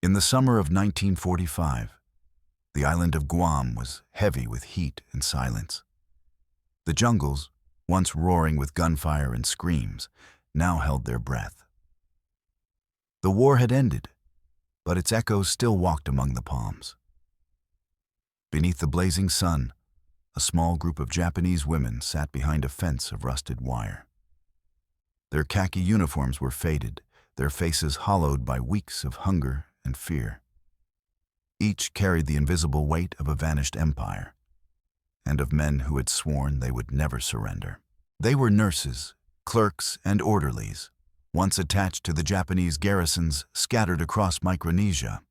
In the summer of 1945, the island of Guam was heavy with heat and silence. The jungles, once roaring with gunfire and screams, now held their breath. The war had ended, but its echoes still walked among the palms. Beneath the blazing sun, a small group of Japanese women sat behind a fence of rusted wire. Their khaki uniforms were faded, their faces hollowed by weeks of hunger and fear. Each carried the invisible weight of a vanished empire, and of men who had sworn they would never surrender. They were nurses, clerks, and orderlies, once attached to the Japanese garrisons scattered across Micronesia.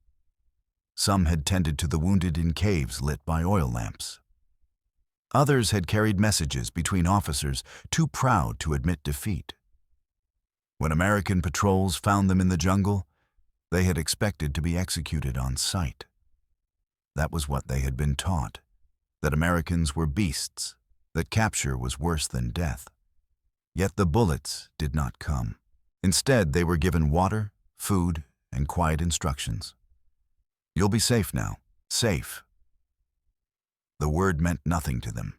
Some had tended to the wounded in caves lit by oil lamps. Others had carried messages between officers too proud to admit defeat. When American patrols found them in the jungle, they had expected to be executed on sight. That was what they had been taught, that Americans were beasts, that capture was worse than death. Yet the bullets did not come. Instead, they were given water, food, and quiet instructions. "You'll be safe now. Safe." The word meant nothing to them.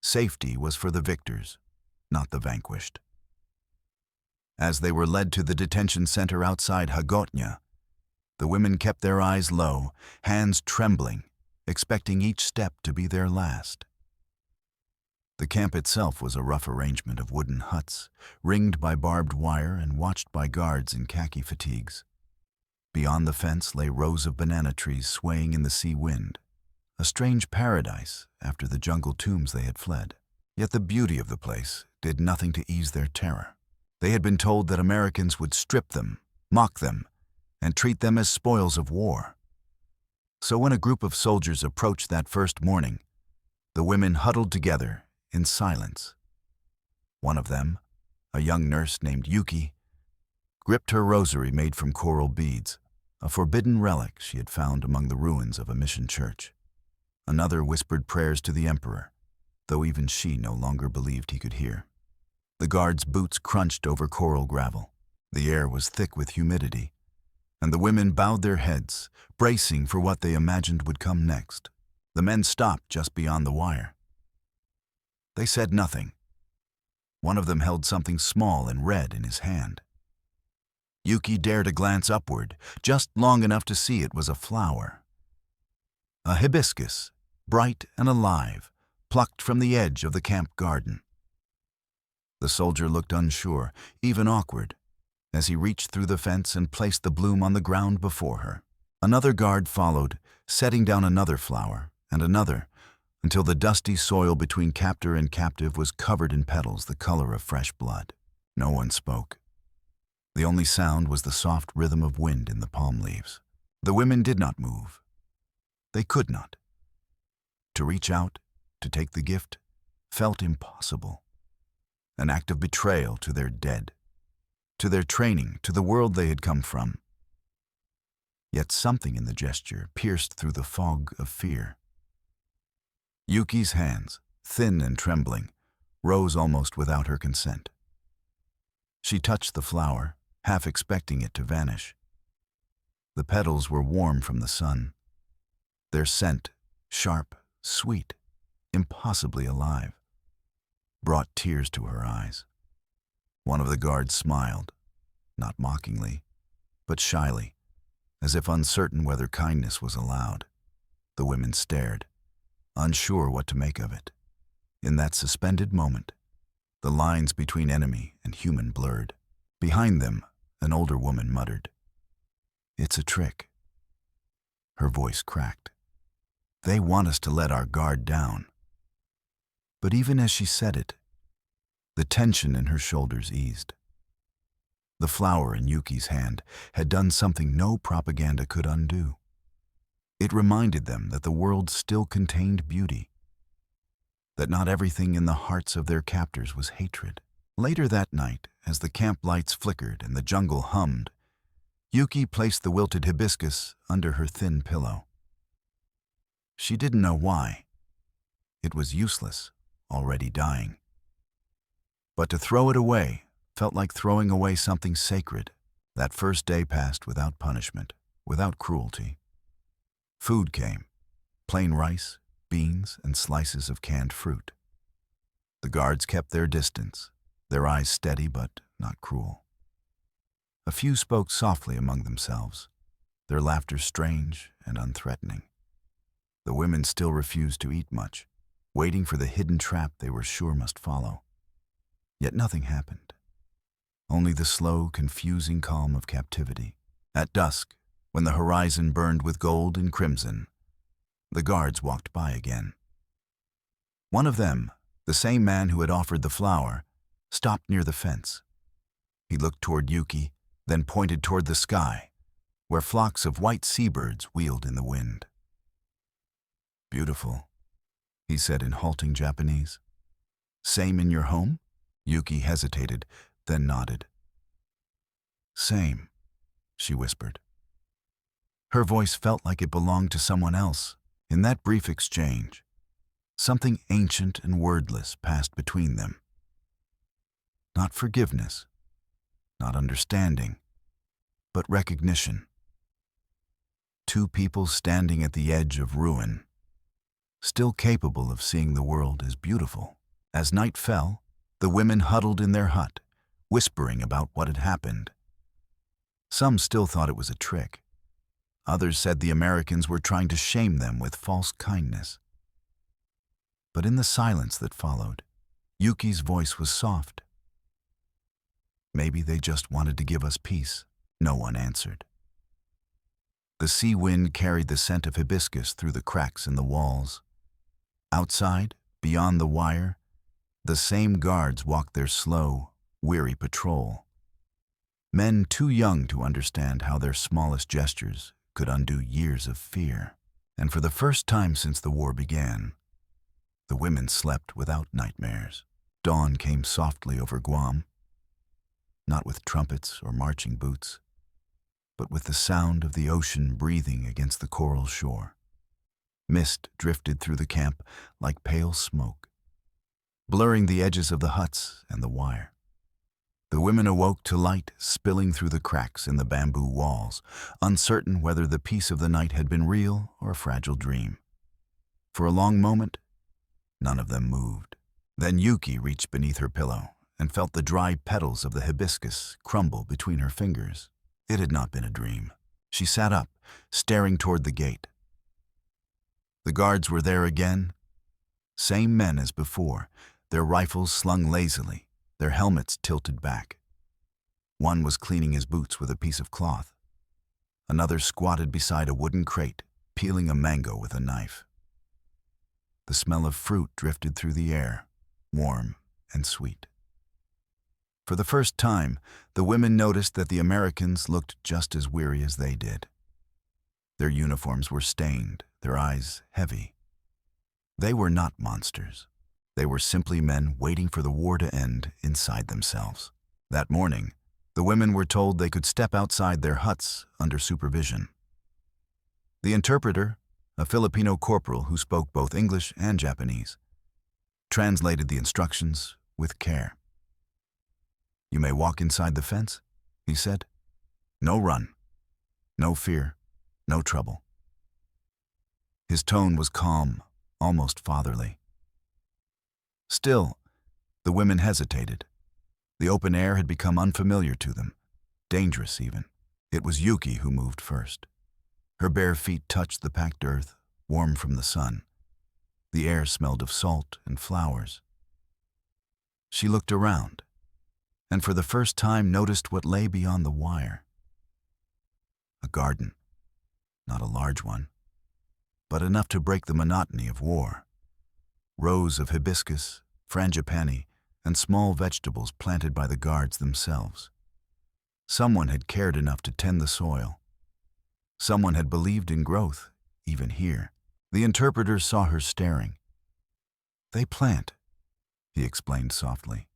Safety was for the victors, not the vanquished. As they were led to the detention center outside Hagotnya, the women kept their eyes low, hands trembling, expecting each step to be their last. The camp itself was a rough arrangement of wooden huts, ringed by barbed wire and watched by guards in khaki fatigues. Beyond the fence lay rows of banana trees swaying in the sea wind, a strange paradise after the jungle tombs they had fled. Yet the beauty of the place did nothing to ease their terror. They had been told that Americans would strip them, mock them, and treat them as spoils of war. So when a group of soldiers approached that first morning, the women huddled together in silence. One of them, a young nurse named Yuki, gripped her rosary made from coral beads, a forbidden relic she had found among the ruins of a mission church. Another whispered prayers to the emperor, though even she no longer believed he could hear. The guards' boots crunched over coral gravel. The air was thick with humidity, and the women bowed their heads, bracing for what they imagined would come next. The men stopped just beyond the wire. They said nothing. One of them held something small and red in his hand. Yuki dared a glance upward, just long enough to see it was a flower. A hibiscus, bright and alive, plucked from the edge of the camp garden. The soldier looked unsure, even awkward, as he reached through the fence and placed the bloom on the ground before her. Another guard followed, setting down another flower and another, until the dusty soil between captor and captive was covered in petals the color of fresh blood. No one spoke. The only sound was the soft rhythm of wind in the palm leaves. The women did not move. They could not. To reach out, to take the gift, felt impossible. An act of betrayal to their dead, to their training, to the world they had come from. Yet something in the gesture pierced through the fog of fear. Yuki's hands, thin and trembling, rose almost without her consent. She touched the flower, half expecting it to vanish. The petals were warm from the sun, their scent sharp, sweet, impossibly alive, brought tears to her eyes. One of the guards smiled, not mockingly, but shyly, as if uncertain whether kindness was allowed. The women stared, unsure what to make of it. In that suspended moment, the lines between enemy and human blurred. Behind them, an older woman muttered, "It's a trick." Her voice cracked. "They want us to let our guard down." But even as she said it, the tension in her shoulders eased. The flower in Yuki's hand had done something no propaganda could undo. It reminded them that the world still contained beauty, that not everything in the hearts of their captors was hatred. Later that night, as the camp lights flickered and the jungle hummed, Yuki placed the wilted hibiscus under her thin pillow. She didn't know why. It was useless, already dying. But to throw it away felt like throwing away something sacred. That first day passed without punishment. without cruelty. Food came, plain rice, beans, and slices of canned fruit. The guards kept their distance, their eyes steady but not cruel. A few spoke softly among themselves, their laughter strange and unthreatening. The women still refused to eat much, waiting for the hidden trap they were sure must follow. Yet nothing happened. Only the slow, confusing calm of captivity. At dusk, when the horizon burned with gold and crimson, the guards walked by again. One of them, the same man who had offered the flower, stopped near the fence. He looked toward Yuki, then pointed toward the sky, where flocks of white seabirds wheeled in the wind. "Beautiful," he said in halting Japanese. "Same in your home?" Yuki hesitated, then nodded. "Same," she whispered. Her voice felt like it belonged to someone else. In that brief exchange, something ancient and wordless passed between them. Not forgiveness, not understanding, but recognition. Two people standing at the edge of ruin, still capable of seeing the world as beautiful. As night fell, the women huddled in their hut, whispering about what had happened. Some still thought it was a trick. Others said the Americans were trying to shame them with false kindness. But in the silence that followed, Yuki's voice was soft. "Maybe they just wanted to give us peace," no one answered. The sea wind carried the scent of hibiscus through the cracks in the walls. Outside, beyond the wire, the same guards walked their slow, weary patrol. Men too young to understand how their smallest gestures could undo years of fear. And for the first time since the war began, the women slept without nightmares. Dawn came softly over Guam, not with trumpets or marching boots, but with the sound of the ocean breathing against the coral shore. Mist drifted through the camp like pale smoke, blurring the edges of the huts and the wire. The women awoke to light spilling through the cracks in the bamboo walls, uncertain whether the peace of the night had been real or a fragile dream. For a long moment, none of them moved. Then Yuki reached beneath her pillow and felt the dry petals of the hibiscus crumble between her fingers. It had not been a dream. She sat up, staring toward the gate. The guards were there again, same men as before, their rifles slung lazily, their helmets tilted back. One was cleaning his boots with a piece of cloth. Another squatted beside a wooden crate, peeling a mango with a knife. The smell of fruit drifted through the air, warm and sweet. For the first time, the women noticed that the Americans looked just as weary as they did. Their uniforms were stained, their eyes heavy. They were not monsters. They were simply men waiting for the war to end inside themselves. That morning, the women were told they could step outside their huts under supervision. The interpreter, a Filipino corporal who spoke both English and Japanese, translated the instructions with care. "You may walk inside the fence," he said. "No run, no fear, no trouble." His tone was calm, almost fatherly. Still, the women hesitated. The open air had become unfamiliar to them, dangerous even. It was Yuki who moved first. Her bare feet touched the packed earth, warm from the sun. The air smelled of salt and flowers. She looked around, and for the first time noticed what lay beyond the wire. A garden, not a large one, but enough to break the monotony of war. Rows of hibiscus, frangipani, and small vegetables planted by the guards themselves. Someone had cared enough to tend the soil. Someone had believed in growth, even here. The interpreter saw her staring. "They plant," he explained softly.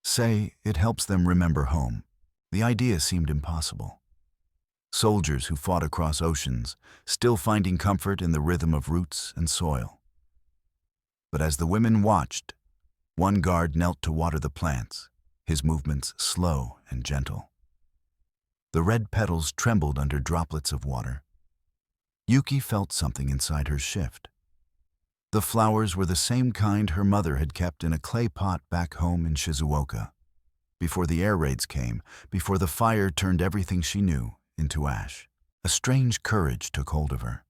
"Say it helps them remember home." The idea seemed impossible. Soldiers who fought across oceans, still finding comfort in the rhythm of roots and soil. But as the women watched, one guard knelt to water the plants, his movements slow and gentle. The red petals trembled under droplets of water. Yuki felt something inside her shift. The flowers were the same kind her mother had kept in a clay pot back home in Shizuoka, before the air raids came, before the fire turned everything she knew into ash. A strange courage took hold of her.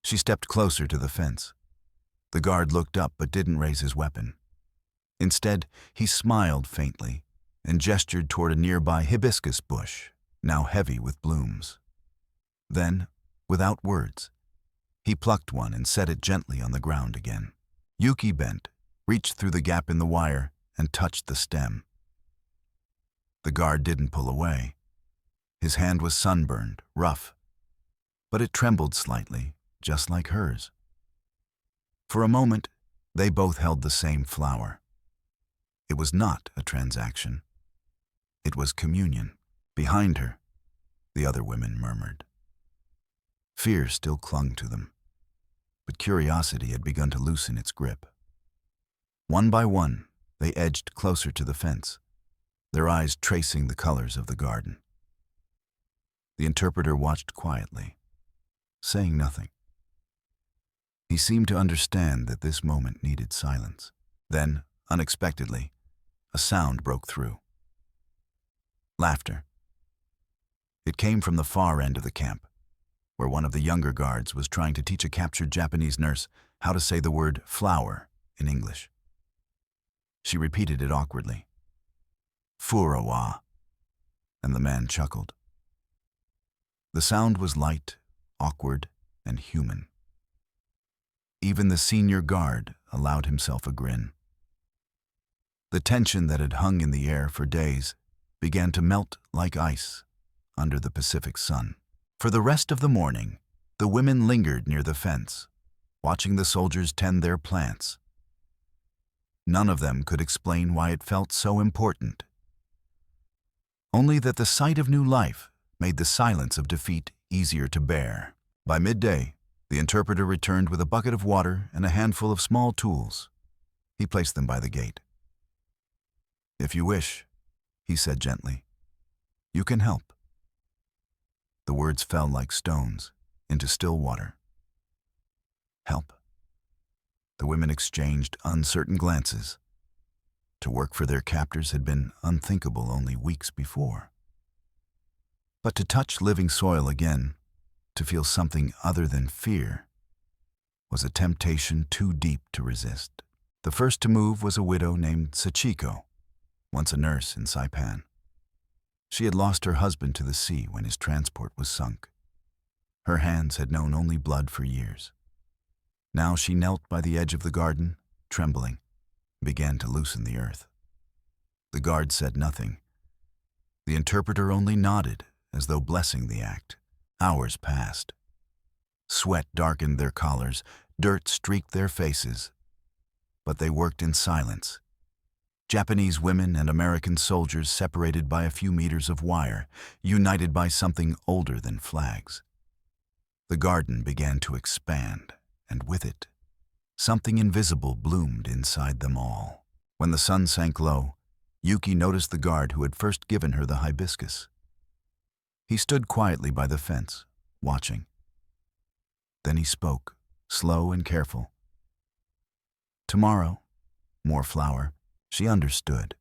She stepped closer to the fence. The guard looked up but didn't raise his weapon. Instead, he smiled faintly and gestured toward a nearby hibiscus bush, now heavy with blooms. Then, without words, he plucked one and set it gently on the ground again. Yuki bent, reached through the gap in the wire, and touched the stem. The guard didn't pull away. His hand was sunburned, rough, but it trembled slightly, just like hers. For a moment, they both held the same flower. It was not a transaction. It was communion. Behind her, the other women murmured. Fear still clung to them, but curiosity had begun to loosen its grip. One by one, they edged closer to the fence, their eyes tracing the colors of the garden. The interpreter watched quietly, saying nothing. He seemed to understand that this moment needed silence. Then, unexpectedly, a sound broke through. Laughter. It came from the far end of the camp, where one of the younger guards was trying to teach a captured Japanese nurse how to say the word flower in English. She repeated it awkwardly. Furawa. And the man chuckled. The sound was light, awkward, and human. Even the senior guard allowed himself a grin. The tension that had hung in the air for days began to melt like ice under the Pacific sun. For the rest of the morning, the women lingered near the fence, watching the soldiers tend their plants. None of them could explain why it felt so important. Only that the sight of new life made the silence of defeat easier to bear. By midday, the interpreter returned with a bucket of water and a handful of small tools. He placed them by the gate. "If you wish," he said gently, "you can help." The words fell like stones into still water. Help. The women exchanged uncertain glances. To work for their captors had been unthinkable only weeks before. But to touch living soil again, to feel something other than fear, was a temptation too deep to resist. The first to move was a widow named Sachiko, once a nurse in Saipan. She had lost her husband to the sea when his transport was sunk. Her hands had known only blood for years. Now she knelt by the edge of the garden, trembling, and began to loosen the earth. The guard said nothing. The interpreter only nodded, as though blessing the act. Hours passed. Sweat darkened their collars, dirt streaked their faces. But they worked in silence. Japanese women and American soldiers separated by a few meters of wire, united by something older than flags. The garden began to expand, and with it, something invisible bloomed inside them all. When the sun sank low, Yuki noticed the guard who had first given her the hibiscus. He stood quietly by the fence, watching. Then he spoke, slow and careful. Tomorrow, more flower. She understood.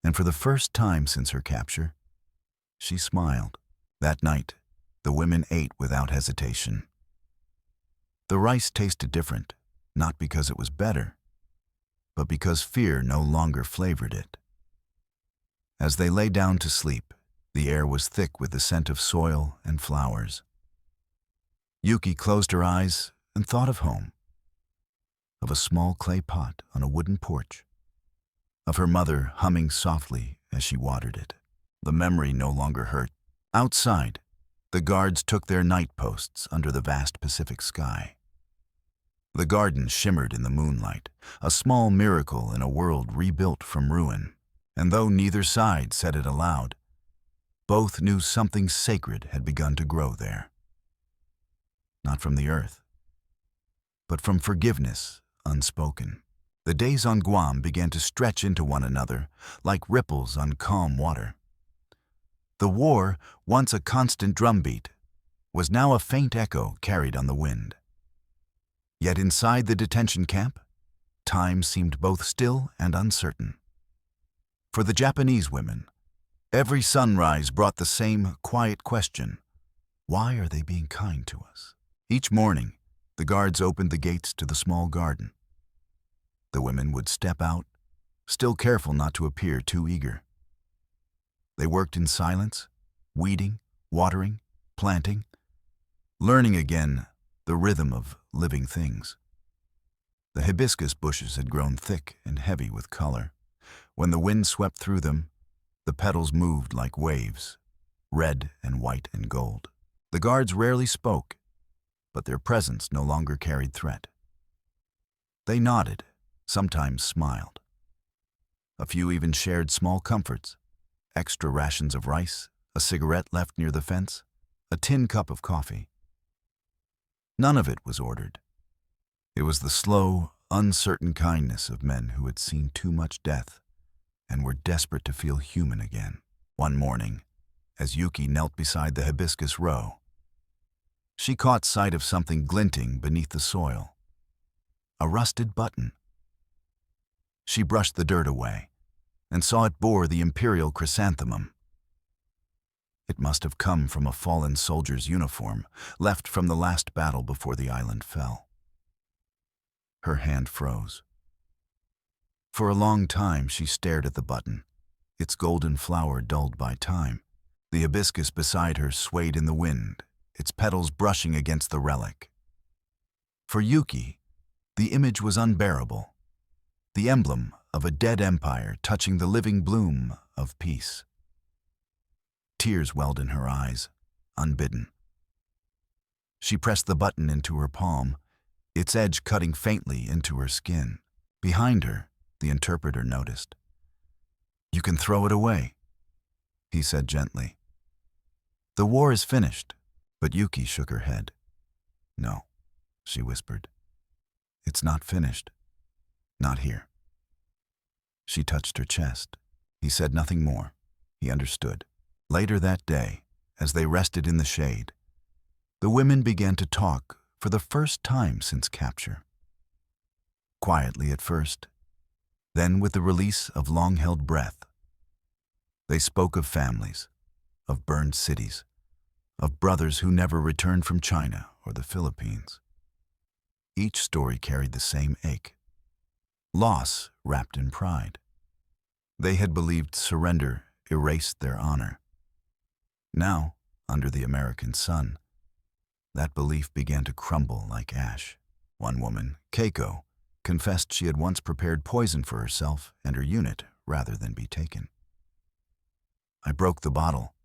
And for the first time since her capture, she smiled. That night, the women ate without hesitation. The rice tasted different, not because it was better, but because fear no longer flavored it. As they lay down to sleep, the air was thick with the scent of soil and flowers. Yuki closed her eyes and thought of home, of a small clay pot on a wooden porch, of her mother humming softly as she watered it. The memory no longer hurt. Outside, the guards took their night posts under the vast Pacific sky. The garden shimmered in the moonlight, a small miracle in a world rebuilt from ruin. And though neither side said it aloud, both knew something sacred had begun to grow there. Not from the earth, but from forgiveness unspoken. The days on Guam began to stretch into one another like ripples on calm water. The war, once a constant drumbeat, was now a faint echo carried on the wind. Yet inside the detention camp, time seemed both still and uncertain. For the Japanese women, every sunrise brought the same quiet question: why are they being kind to us? Each morning, the guards opened the gates to the small garden. The women would step out, still careful not to appear too eager. They worked in silence, weeding, watering, planting, learning again the rhythm of living things. The hibiscus bushes had grown thick and heavy with color. When the wind swept through them, the petals moved like waves, red and white and gold. The guards rarely spoke, but their presence no longer carried threat. They nodded, sometimes smiled. A few even shared small comforts: extra rations of rice, a cigarette left near the fence, a tin cup of coffee. None of it was ordered. It was the slow, uncertain kindness of men who had seen too much death and were desperate to feel human again. One morning, as Yuki knelt beside the hibiscus row, she caught sight of something glinting beneath the soil: a rusted button. She brushed the dirt away and saw it bore the imperial chrysanthemum. It must have come from a fallen soldier's uniform, left from the last battle before the island fell. Her hand froze. For a long time she stared at the button, its golden flower dulled by time. The hibiscus beside her swayed in the wind, its petals brushing against the relic. For Yuki, the image was unbearable, the emblem of a dead empire touching the living bloom of peace. Tears welled in her eyes, unbidden. She pressed the button into her palm, its edge cutting faintly into her skin. Behind her, the interpreter noticed. "You can throw it away," he said gently. "The war is finished." But Yuki shook her head. "No," she whispered. "It's not finished. Not here." She touched her chest. He said nothing more. He understood. Later that day, as they rested in the shade, the women began to talk for the first time since capture. Quietly at first, then with the release of long-held breath. They spoke of families, of burned cities, of brothers who never returned from China or the Philippines. Each story carried the same ache: loss wrapped in pride. They had believed surrender erased their honor. Now, under the American sun, that belief began to crumble like ash. One woman, Keiko, confessed she had once prepared poison for herself and her unit rather than be taken. "I broke the bottle,"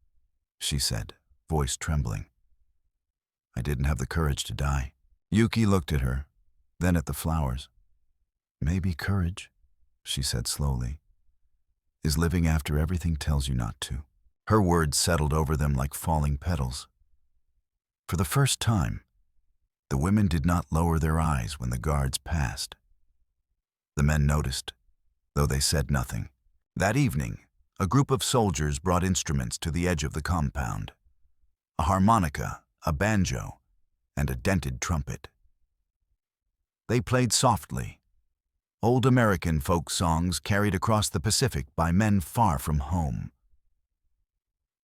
she said, voice trembling. "I didn't have the courage to die." Yuki looked at her, then at the flowers. "Maybe courage," she said slowly, "is living after everything tells you not to." Her words settled over them like falling petals. For the first time, the women did not lower their eyes when the guards passed. The men noticed, though they said nothing. That evening, a group of soldiers brought instruments to the edge of the compound: a harmonica, a banjo, and a dented trumpet. They played softly, old American folk songs carried across the Pacific by men far from home.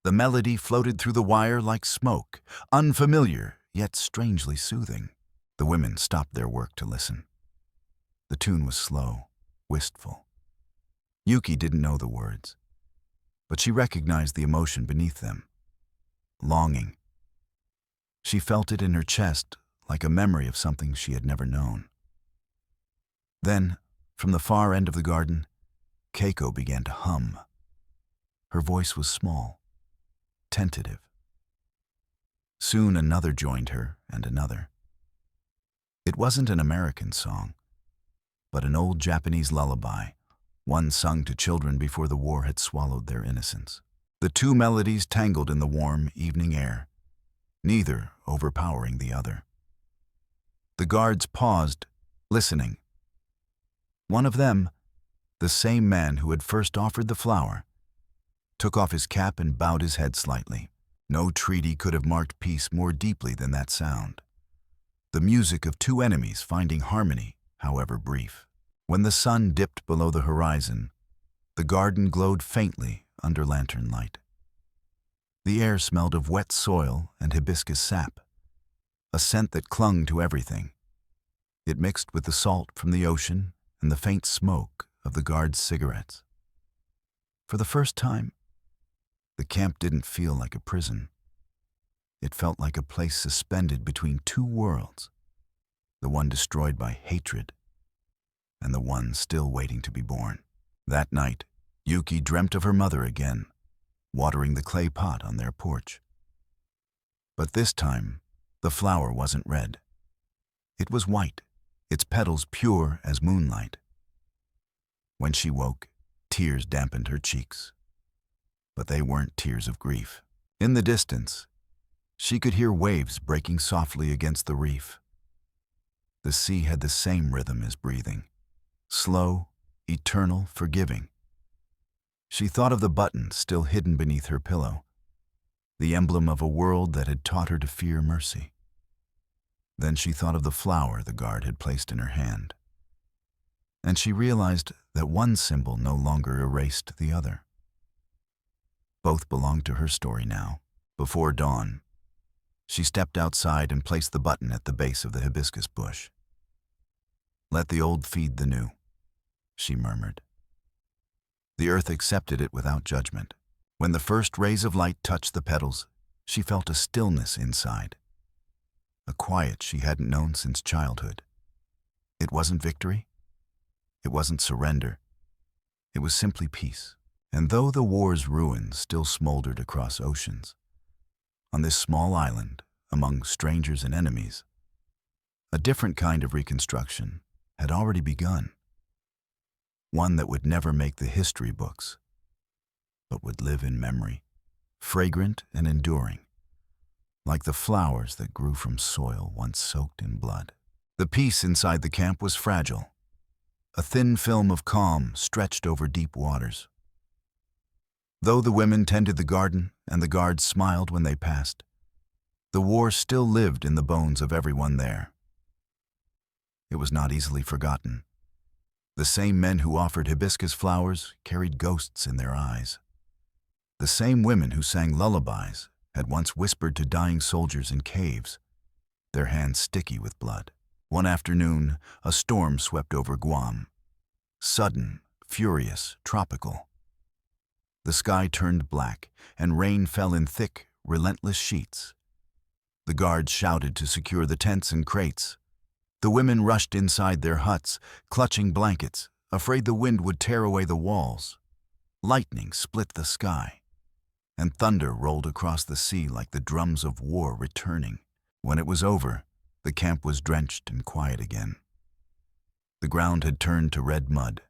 The melody floated through the wire like smoke, unfamiliar yet strangely soothing. The women stopped their work to listen. The tune was slow, wistful. Yuki didn't know the words, but she recognized the emotion beneath them: longing. She felt it in her chest like a memory of something she had never known. Then, from the far end of the garden, Keiko began to hum. Her voice was small, tentative. Soon another joined her, and another. It wasn't an American song, but an old Japanese lullaby, one sung to children before the war had swallowed their innocence. The two melodies tangled in the warm evening air, neither overpowering the other. The guards paused, listening. One of them, the same man who had first offered the flower, took off his cap and bowed his head slightly. No treaty could have marked peace more deeply than that sound. The music of two enemies finding harmony, however brief. When the sun dipped below the horizon, the garden glowed faintly under lantern light. The air smelled of wet soil and hibiscus sap, a scent that clung to everything. It mixed with the salt from the ocean and the faint smoke of the guards' cigarettes. For the first time, the camp didn't feel like a prison. It felt like a place suspended between two worlds, the one destroyed by hatred and the one still waiting to be born. That night, Yuki dreamt of her mother again, watering the clay pot on their porch. But this time, the flower wasn't red. It was white, its petals pure as moonlight. When she woke, tears dampened her cheeks. But they weren't tears of grief. In the distance, she could hear waves breaking softly against the reef. The sea had the same rhythm as breathing, slow, eternal, forgiving. She thought of the button still hidden beneath her pillow, the emblem of a world that had taught her to fear mercy. Then she thought of the flower the guard had placed in her hand, and she realized that one symbol no longer erased the other. Both belonged to her story now. Before dawn, she stepped outside and placed the button at the base of the hibiscus bush. "Let the old feed the new," she murmured. The earth accepted it without judgment. When the first rays of light touched the petals, she felt a stillness inside, a quiet she hadn't known since childhood. It wasn't victory. It wasn't surrender. It was simply peace. And though the war's ruins still smoldered across oceans, on this small island, among strangers and enemies, a different kind of reconstruction had already begun. One that would never make the history books, but would live in memory, fragrant and enduring, like the flowers that grew from soil once soaked in blood. The peace inside the camp was fragile, a thin film of calm stretched over deep waters. Though the women tended the garden and the guards smiled when they passed, the war still lived in the bones of everyone there. It was not easily forgotten. The same men who offered hibiscus flowers carried ghosts in their eyes. The same women who sang lullabies had once whispered to dying soldiers in caves, their hands sticky with blood. One afternoon, a storm swept over Guam. Sudden, furious, tropical. The sky turned black, and rain fell in thick, relentless sheets. The guards shouted to secure the tents and crates. The women rushed inside their huts, clutching blankets, afraid the wind would tear away the walls. Lightning split the sky, and thunder rolled across the sea like the drums of war returning. When it was over, the camp was drenched and quiet again. The ground had turned to red mud.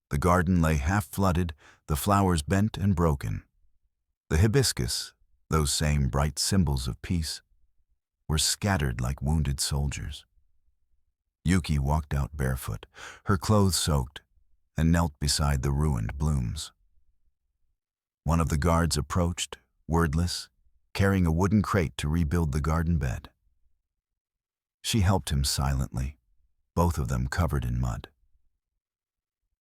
The garden lay half-flooded, the flowers bent and broken. The hibiscus, those same bright symbols of peace, were scattered like wounded soldiers. Yuki walked out barefoot, her clothes soaked, and knelt beside the ruined blooms. One of the guards approached, wordless, carrying a wooden crate to rebuild the garden bed. She helped him silently, both of them covered in mud.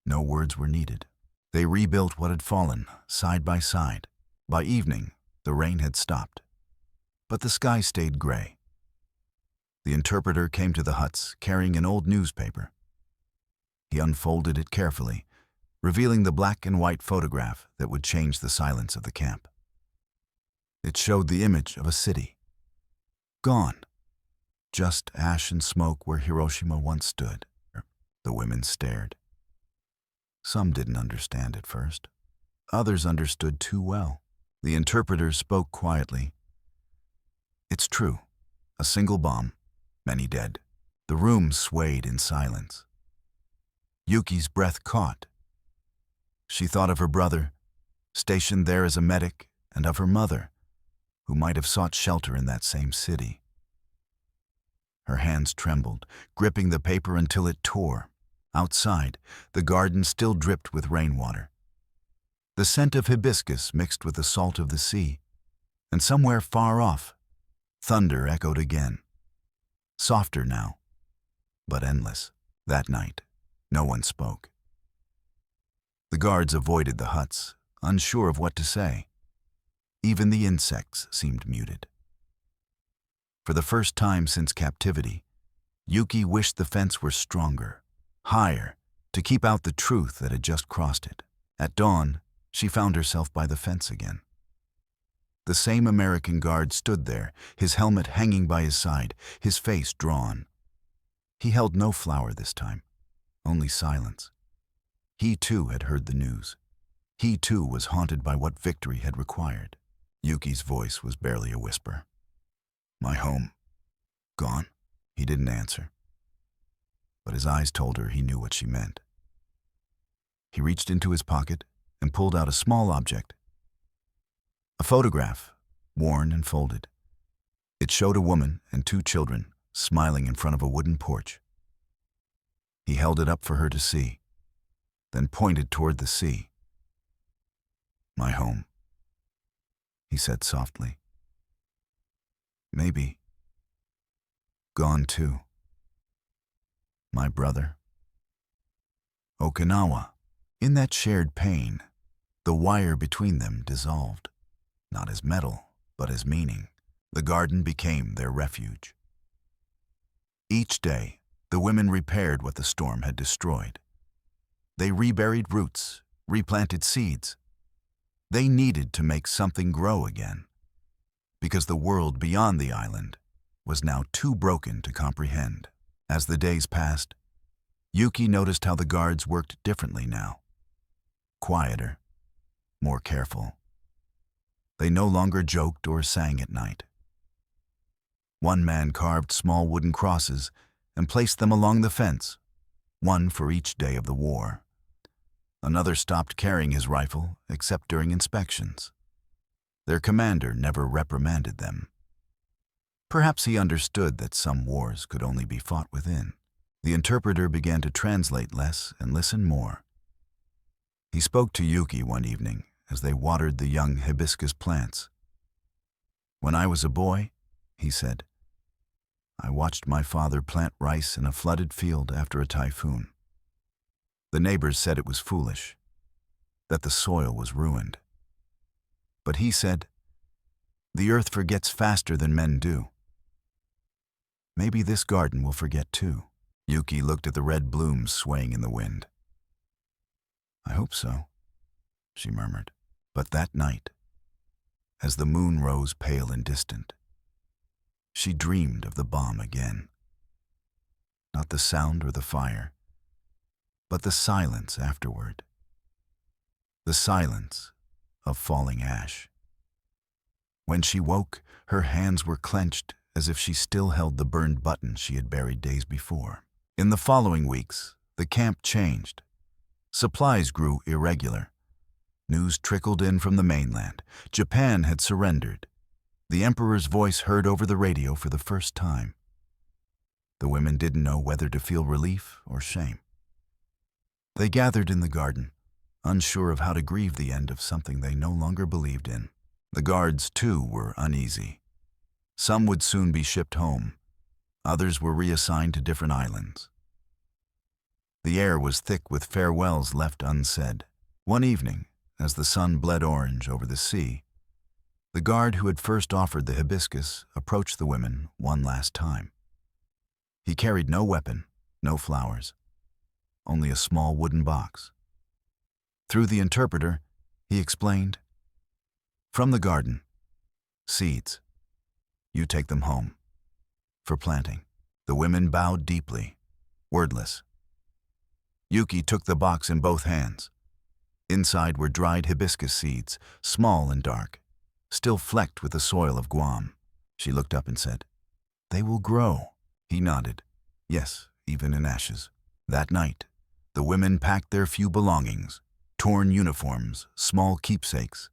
No words were needed. They rebuilt what had fallen, side by side. By evening, the rain had stopped, but the sky stayed gray. The interpreter came to the huts, carrying an old newspaper. He unfolded it carefully, revealing the black and white photograph that would change the silence of the camp. It showed the image of a city. Gone. Just ash and smoke where Hiroshima once stood. The women stared. Some didn't understand at first. Others understood too well. The interpreter spoke quietly. "It's true. A single bomb. Many dead." The room swayed in silence. Yuki's breath caught. She thought of her brother, stationed there as a medic, and of her mother, who might have sought shelter in that same city. Her hands trembled, gripping the paper until it tore. Outside, the garden still dripped with rainwater. the scent of hibiscus mixed with the salt of the sea, and somewhere far off, thunder echoed again. Softer now, but endless. That night, no one spoke. The guards avoided the huts, unsure of what to say. Even the insects seemed muted. For the first time since captivity, Yuki wished the fence were stronger, higher, to keep out the truth that had just crossed it. At dawn, she found herself by the fence again. The same American guard stood there, his helmet hanging by his side, his face drawn. He held no flower this time, only silence. He too had heard the news. He too was haunted by what victory had required. Yuki's voice was barely a whisper. "My home. Gone?" He didn't answer, but his eyes told her he knew what she meant. He reached into his pocket and pulled out a small object. A photograph, worn and folded. It showed a woman and 2 children smiling in front of a wooden porch. He held it up for her to see, then pointed toward the sea. "My home," he said softly. "Maybe gone too. My brother." Okinawa. In that shared pain, the wire between them dissolved, not as metal, but as meaning. The garden became their refuge. Each day, the women repaired what the storm had destroyed. They reburied roots, replanted seeds. They needed to make something grow again, because the world beyond the island was now too broken to comprehend. As the days passed, Yuki noticed how the guards worked differently now. Quieter, more careful. They no longer joked or sang at night. One man carved small wooden crosses and placed them along the fence, one for each day of the war. Another stopped carrying his rifle except during inspections. Their commander never reprimanded them. Perhaps he understood that some wars could only be fought within. The interpreter began to translate less and listen more. He spoke to Yuki one evening as they watered the young hibiscus plants. "When I was a boy," he said, "I watched my father plant rice in a flooded field after a typhoon. The neighbors said it was foolish, that the soil was ruined. But he said, 'The earth forgets faster than men do.' Maybe this garden will forget too." Yuki looked at the red blooms swaying in the wind. "I hope so," she murmured. But that night, as the moon rose pale and distant, she dreamed of the bomb again. Not the sound or the fire, but the silence afterward. The silence of falling ash. When she woke, her hands were clenched as if she still held the burned button she had buried days before. In the following weeks, the camp changed. Supplies grew irregular. News trickled in from the mainland. Japan had surrendered. The emperor's voice heard over the radio for the first time. The women didn't know whether to feel relief or shame. They gathered in the garden, unsure of how to grieve the end of something they no longer believed in. The guards, too, were uneasy. Some would soon be shipped home. Others were reassigned to different islands. The air was thick with farewells left unsaid. One evening, as the sun bled orange over the sea, the guard who had first offered the hibiscus approached the women one last time. He carried no weapon, no flowers, only a small wooden box. Through the interpreter, he explained, "From the garden, seeds. You take them home, for planting." The women bowed deeply, wordless. Yuki took the box in both hands. Inside were dried hibiscus seeds, small and dark, still flecked with the soil of Guam. She looked up and said, "They will grow." He nodded. "Yes, even in ashes." That night, the women packed their few belongings, torn uniforms, small keepsakes,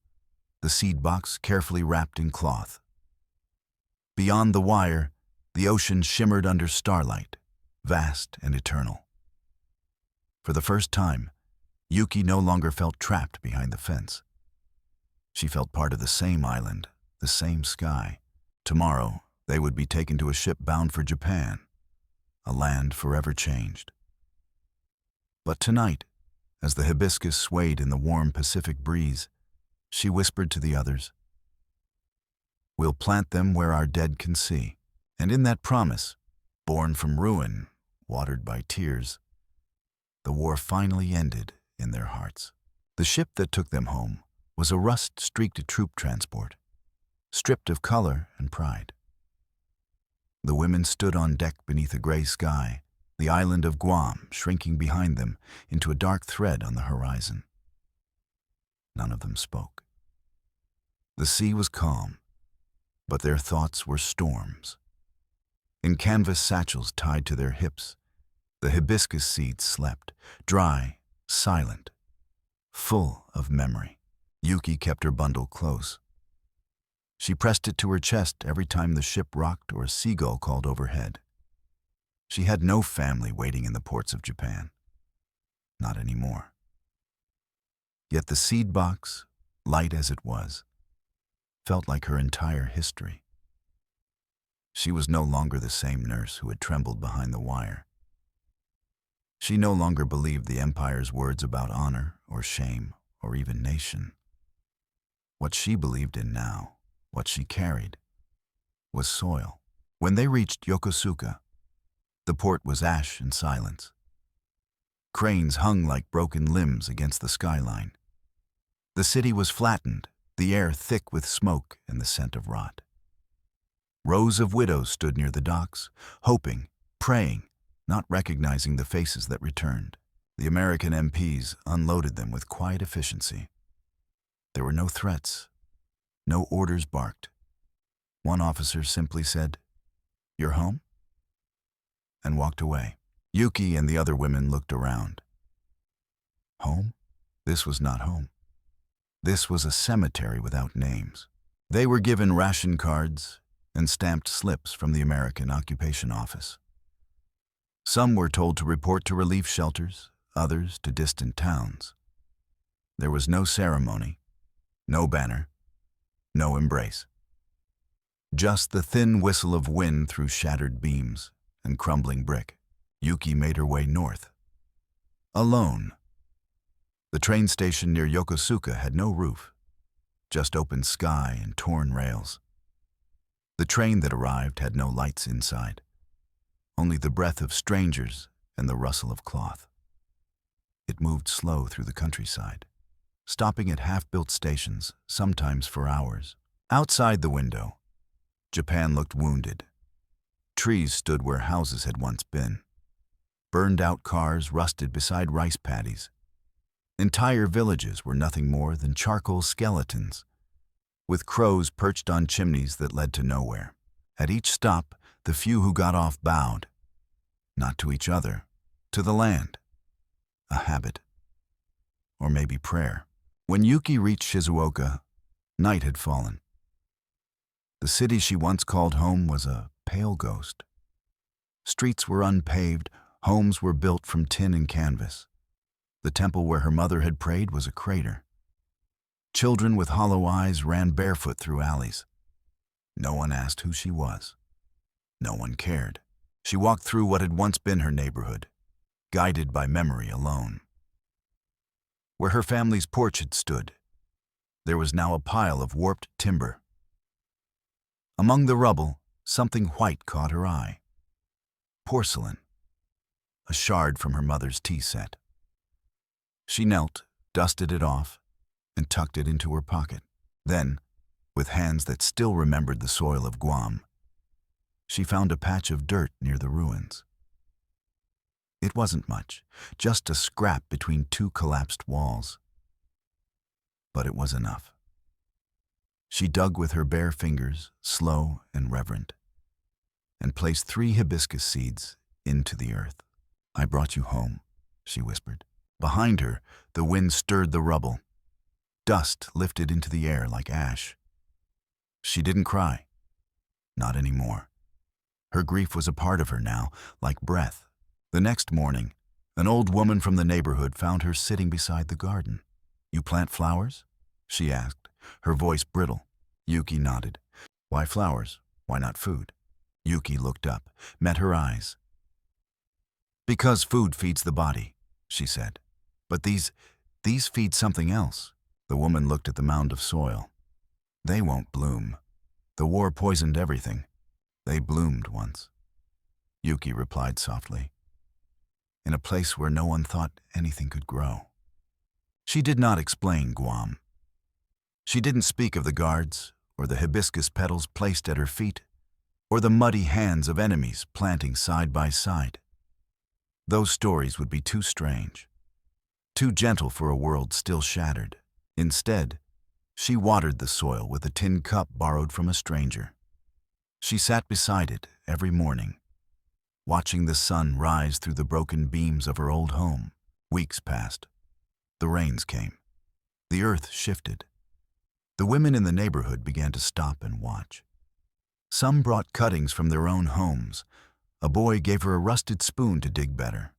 the seed box carefully wrapped in cloth. Beyond the wire, the ocean shimmered under starlight, vast and eternal. For the first time, Yuki no longer felt trapped behind the fence. She felt part of the same island, the same sky. Tomorrow, they would be taken to a ship bound for Japan, a land forever changed. But tonight, as the hibiscus swayed in the warm Pacific breeze, she whispered to the others, "We'll plant them where our dead can see." And in that promise, born from ruin, watered by tears, the war finally ended in their hearts. The ship that took them home was a rust-streaked troop transport, stripped of color and pride. The women stood on deck beneath a gray sky, the island of Guam shrinking behind them into a dark thread on the horizon. None of them spoke. The sea was calm, but their thoughts were storms. In canvas satchels tied to their hips, the hibiscus seeds slept, dry, silent, full of memory. Yuki kept her bundle close. She pressed it to her chest every time the ship rocked or a seagull called overhead. She had no family waiting in the ports of Japan. Not anymore. Yet the seed box, light as it was, felt like her entire history. She was no longer the same nurse who had trembled behind the wire. She no longer believed the Empire's words about honor or shame or even nation. What she believed in now, what she carried, was soil. When they reached Yokosuka, the port was ash and silence. Cranes hung like broken limbs against the skyline. The city was flattened, the air thick with smoke and the scent of rot. Rows of widows stood near the docks, hoping, praying, not recognizing the faces that returned. The American MPs unloaded them with quiet efficiency. There were no threats, no orders barked. One officer simply said, "You're home?" and walked away. Yuki and the other women looked around. Home? This was not home. This was a cemetery without names. They were given ration cards and stamped slips from the American Occupation Office. Some were told to report to relief shelters, others to distant towns. There was no ceremony, no banner, no embrace. Just the thin whistle of wind through shattered beams and crumbling brick. Yuki made her way north. Alone. The train station near Yokosuka had no roof, just open sky and torn rails. The train that arrived had no lights inside, only the breath of strangers and the rustle of cloth. It moved slow through the countryside, stopping at half-built stations, sometimes for hours. Outside the window, Japan looked wounded. Trees stood where houses had once been. Burned-out cars rusted beside rice paddies. Entire villages were nothing more than charcoal skeletons, with crows perched on chimneys that led to nowhere. At each stop, the few who got off bowed, not to each other, to the land. A habit. Or maybe prayer. When Yuki reached Shizuoka, night had fallen. The city she once called home was a pale ghost. Streets were unpaved, homes were built from tin and canvas. The temple where her mother had prayed was a crater. Children with hollow eyes ran barefoot through alleys. No one asked who she was. No one cared. She walked through what had once been her neighborhood, guided by memory alone. Where her family's porch had stood, there was now a pile of warped timber. Among the rubble, something white caught her eye. Porcelain. A shard from her mother's tea set. She knelt, dusted it off, and tucked it into her pocket. Then, with hands that still remembered the soil of Guam, she found a patch of dirt near the ruins. It wasn't much, just a scrap between two collapsed walls. But it was enough. She dug with her bare fingers, slow and reverent, and placed 3 hibiscus seeds into the earth. "I brought you home," she whispered. Behind her, the wind stirred the rubble. Dust lifted into the air like ash. She didn't cry. Not anymore. Her grief was a part of her now, like breath. The next morning, An old woman from the neighborhood found her sitting beside the garden. "You plant flowers?" she asked, her voice brittle. Yuki nodded. "Why flowers? Why not food?" Yuki looked up, met her eyes. "Because food feeds the body," she said. "But these feed something else." The woman looked at the mound of soil. "They won't bloom. The war poisoned everything. They bloomed once." Yuki replied softly, "In a place where no one thought anything could grow." She did not explain Guam. She didn't speak of the guards, or the hibiscus petals placed at her feet, or the muddy hands of enemies planting side by side. Those stories would be too strange, too gentle for a world still shattered. Instead, she watered the soil with a tin cup borrowed from a stranger. She sat beside it every morning, watching the sun rise through the broken beams of her old home. Weeks passed. The rains came. The earth shifted. The women in the neighborhood began to stop and watch. Some brought cuttings from their own homes. A boy gave her a rusted spoon to dig better.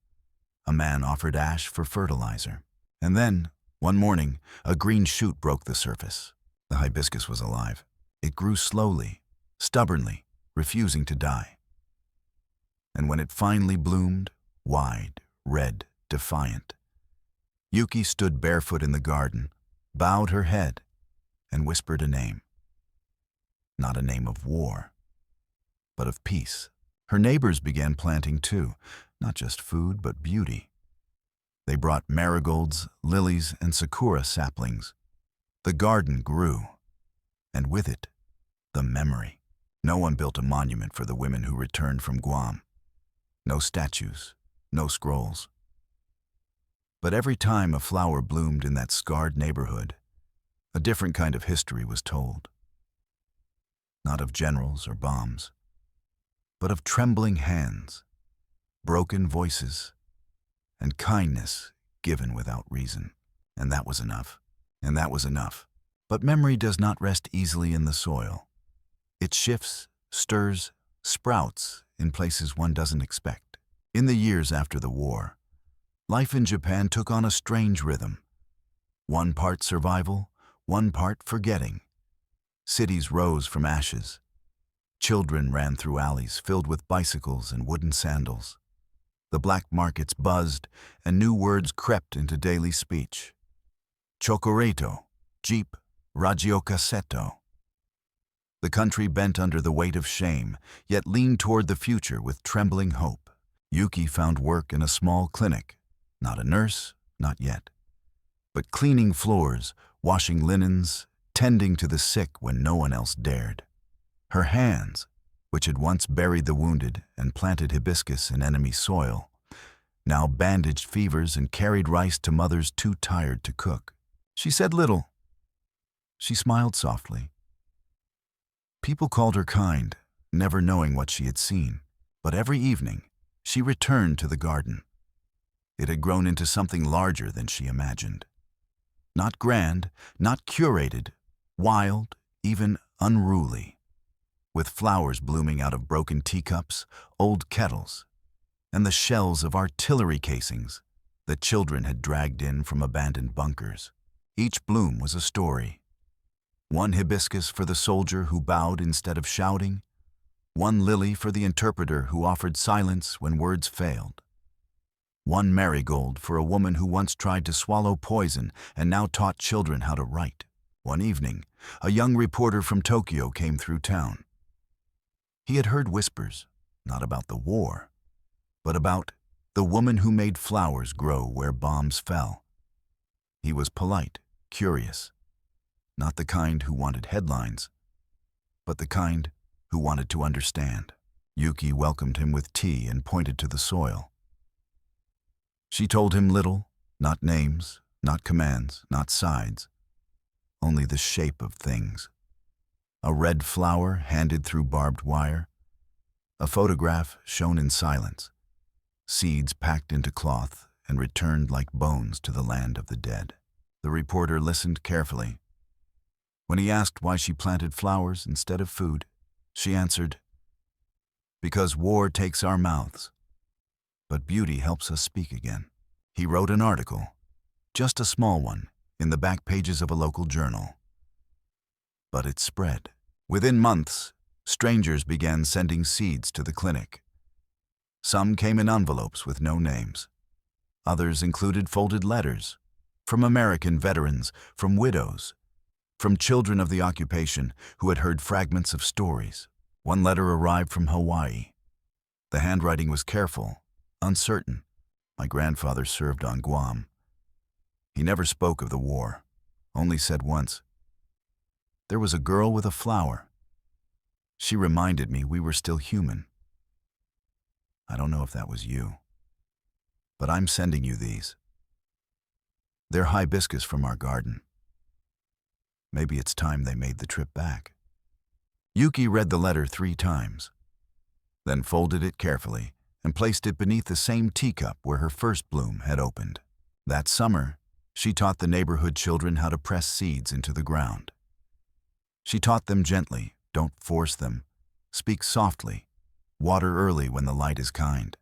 A man offered ash for fertilizer. And then, one morning, a green shoot broke the surface. The hibiscus was alive. It grew slowly, stubbornly, refusing to die. And when it finally bloomed, wide, red, defiant, Yuki stood barefoot in the garden, bowed her head, and whispered a name. Not a name of war, but of peace. Her neighbors began planting too, not just food, but beauty. They brought marigolds, lilies, and sakura saplings. The garden grew, and with it, the memory. No one built a monument for the women who returned from Guam. No statues, no scrolls. But every time a flower bloomed in that scarred neighborhood, a different kind of history was told. Not of generals or bombs, but of trembling hands, broken voices, and kindness given without reason. And that was enough. And that was enough. But memory does not rest easily in the soil. It shifts, stirs, sprouts in places one doesn't expect. In the years after the war, life in Japan took on a strange rhythm. One part survival, one part forgetting. Cities rose from ashes. Children ran through alleys filled with bicycles and wooden sandals. The black markets buzzed, and new words crept into daily speech. Chocoreto, Jeep, Ragiocasetto. The country bent under the weight of shame, yet leaned toward the future with trembling hope. Yuki found work in a small clinic. Not a nurse, not yet. But cleaning floors, washing linens, tending to the sick when no one else dared. Her hands, which had once buried the wounded and planted hibiscus in enemy soil, now bandaged fevers and carried rice to mothers too tired to cook. She said little. She smiled softly. People called her kind, never knowing what she had seen. But every evening, she returned to the garden. It had grown into something larger than she imagined. Not grand, not curated, wild, even unruly. With flowers blooming out of broken teacups, old kettles, and the shells of artillery casings that children had dragged in from abandoned bunkers. Each bloom was a story. One hibiscus for the soldier who bowed instead of shouting. One lily for the interpreter who offered silence when words failed. One marigold for a woman who once tried to swallow poison and now taught children how to write. One evening, a young reporter from Tokyo came through town. He had heard whispers, not about the war, but about the woman who made flowers grow where bombs fell. He was polite, curious, not the kind who wanted headlines, but the kind who wanted to understand. Yuki welcomed him with tea and pointed to the soil. She told him little, not names, not commands, not sides, only the shape of things. A red flower handed through barbed wire, a photograph shown in silence, seeds packed into cloth and returned like bones to the land of the dead. The reporter listened carefully. When he asked why she planted flowers instead of food, she answered, "Because war takes our mouths, but beauty helps us speak again. He wrote an article, just a small one, in the back pages of a local journal. But it spread. Within months, strangers began sending seeds to the clinic. Some came in envelopes with no names. Others included folded letters from American veterans, from widows, from children of the occupation who had heard fragments of stories. One letter arrived from Hawaii. The handwriting was careful, uncertain. My grandfather served on Guam. He never spoke of the war, only said once, "There was a girl with a flower. She reminded me we were still human." I don't know if that was you, but I'm sending you these. They're hibiscus from our garden. Maybe it's time they made the trip back. Yuki read the letter 3 times, then folded it carefully and placed it beneath the same teacup where her first bloom had opened. That summer, she taught the neighborhood children how to press seeds into the ground. She taught them gently, don't force them, speak softly, water early when the light is kind.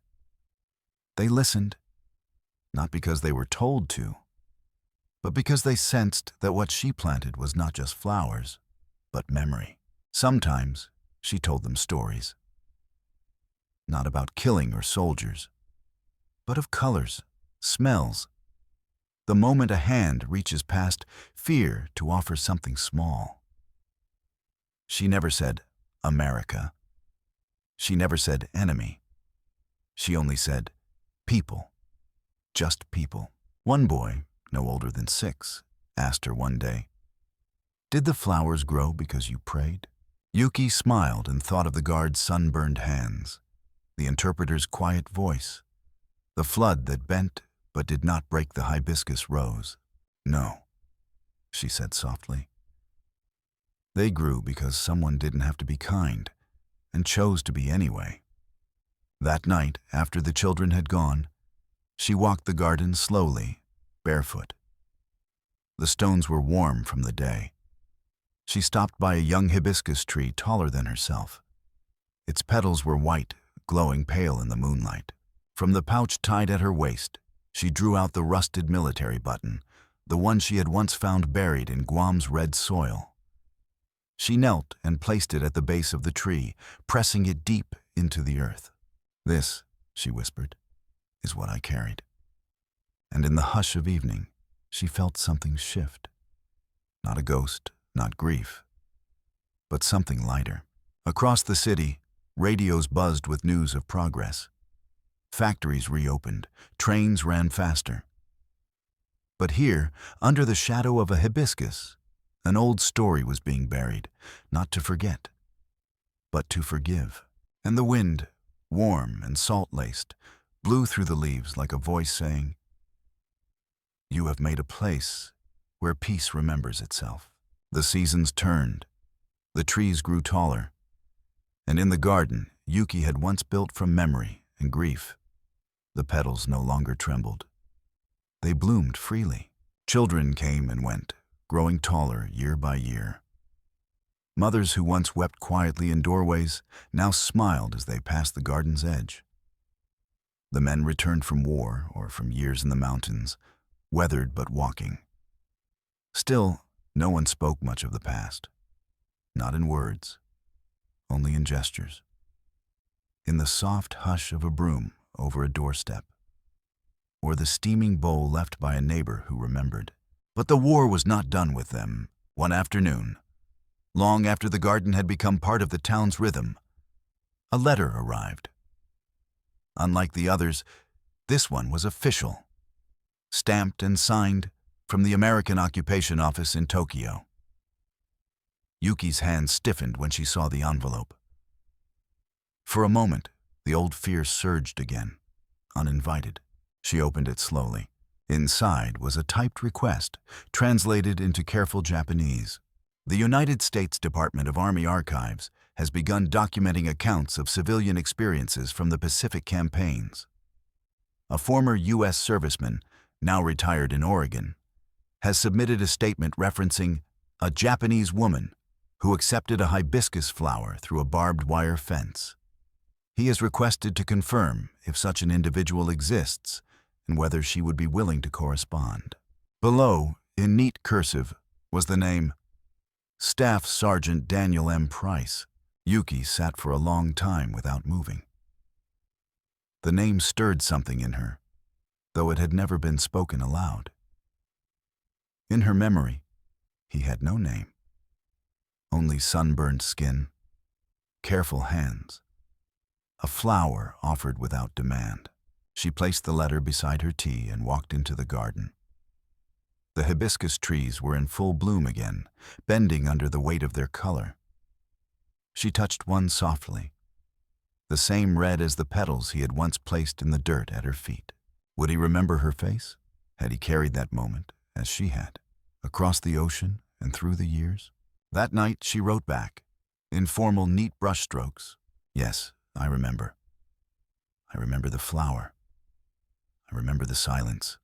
They listened, not because they were told to, but because they sensed that what she planted was not just flowers, but memory. Sometimes she told them stories, not about killing or soldiers, but of colors, smells, the moment a hand reaches past fear to offer something small. She never said, America. She never said enemy. She only said, people. Just people. One boy, no older than 6, asked her one day, "Did the flowers grow because you prayed?" Yuki smiled and thought of the guard's sunburned hands, the interpreter's quiet voice, the flood that bent but did not break the hibiscus rose. "No," she said softly. "They grew because someone didn't have to be kind and chose to be anyway." That night, after the children had gone, she walked the garden slowly, barefoot. The stones were warm from the day. She stopped by a young hibiscus tree taller than herself. Its petals were white, glowing pale in the moonlight. From the pouch tied at her waist, she drew out the rusted military button, the one she had once found buried in Guam's red soil. She knelt and placed it at the base of the tree, pressing it deep into the earth. "This," she whispered, "is what I carried." And in the hush of evening, she felt something shift. Not a ghost, not grief, but something lighter. Across the city, radios buzzed with news of progress. Factories reopened, trains ran faster. But here, under the shadow of a hibiscus, an old story was being buried, not to forget, but to forgive. And the wind, warm and salt-laced, blew through the leaves like a voice saying, "You have made a place where peace remembers itself." The seasons turned, the trees grew taller, and in the garden Yuki had once built from memory and grief, the petals no longer trembled. They bloomed freely. Children came and went, growing taller year by year. Mothers who once wept quietly in doorways now smiled as they passed the garden's edge. The men returned from war or from years in the mountains, weathered but walking. Still, no one spoke much of the past. Not in words, only in gestures. In the soft hush of a broom over a doorstep, or the steaming bowl left by a neighbor who remembered. But the war was not done with them. One afternoon, long after the garden had become part of the town's rhythm, a letter arrived. Unlike the others, this one was official, stamped and signed from the American Occupation Office in Tokyo. Yuki's hands stiffened when she saw the envelope. For a moment, the old fear surged again, uninvited. She opened it slowly. Inside was a typed request, translated into careful Japanese. The United States Department of Army Archives has begun documenting accounts of civilian experiences from the Pacific campaigns. A former U.S. serviceman, now retired in Oregon, has submitted a statement referencing a Japanese woman who accepted a hibiscus flower through a barbed wire fence. He is requested to confirm if such an individual exists and whether she would be willing to correspond. Below, in neat cursive, was the name Staff Sergeant Daniel M. Price. Yuki sat for a long time without moving. The name stirred something in her, though it had never been spoken aloud. In her memory, he had no name, only sunburned skin, careful hands, a flower offered without demand. She placed the letter beside her tea and walked into the garden. The hibiscus trees were in full bloom again, bending under the weight of their color. She touched one softly, the same red as the petals he had once placed in the dirt at her feet. Would he remember her face? Had he carried that moment, as she had, across the ocean and through the years? That night she wrote back, in formal, neat brushstrokes. Yes, I remember. I remember the flower. I remember the silence.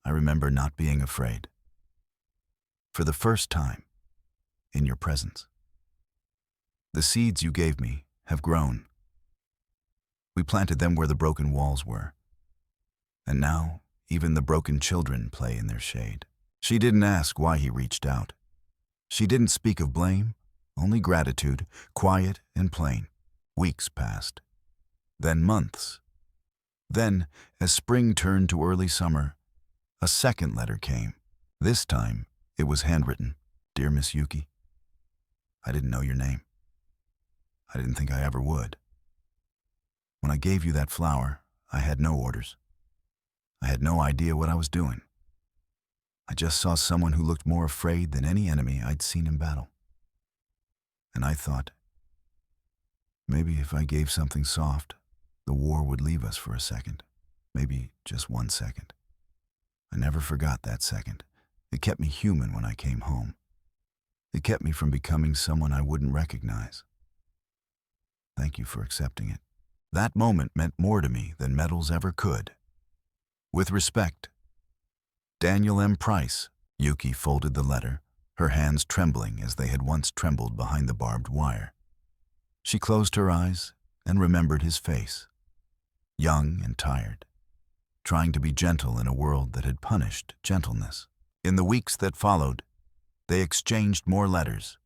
I remember not being afraid. For the first time, in your presence. The seeds you gave me have grown. We planted them where the broken walls were. And now, even the broken children play in their shade. She didn't ask why he reached out. She didn't speak of blame, only gratitude, quiet and plain. Weeks passed. Then months. Then, as spring turned to early summer, a second letter came. This time, it was handwritten. Dear Miss Yuki, I didn't know your name. I didn't think I ever would. When I gave you that flower, I had no orders. I had no idea what I was doing. I just saw someone who looked more afraid than any enemy I'd seen in battle. And I thought, maybe if I gave something soft, the war would leave us for a second. Maybe just 1 second. I never forgot that second. It kept me human when I came home. It kept me from becoming someone I wouldn't recognize. Thank you for accepting it. That moment meant more to me than medals ever could. With respect, Daniel M. Price. Yuki folded the letter, her hands trembling as they had once trembled behind the barbed wire. She closed her eyes and remembered his face, young and tired, trying to be gentle in a world that had punished gentleness. In the weeks that followed, they exchanged more letters.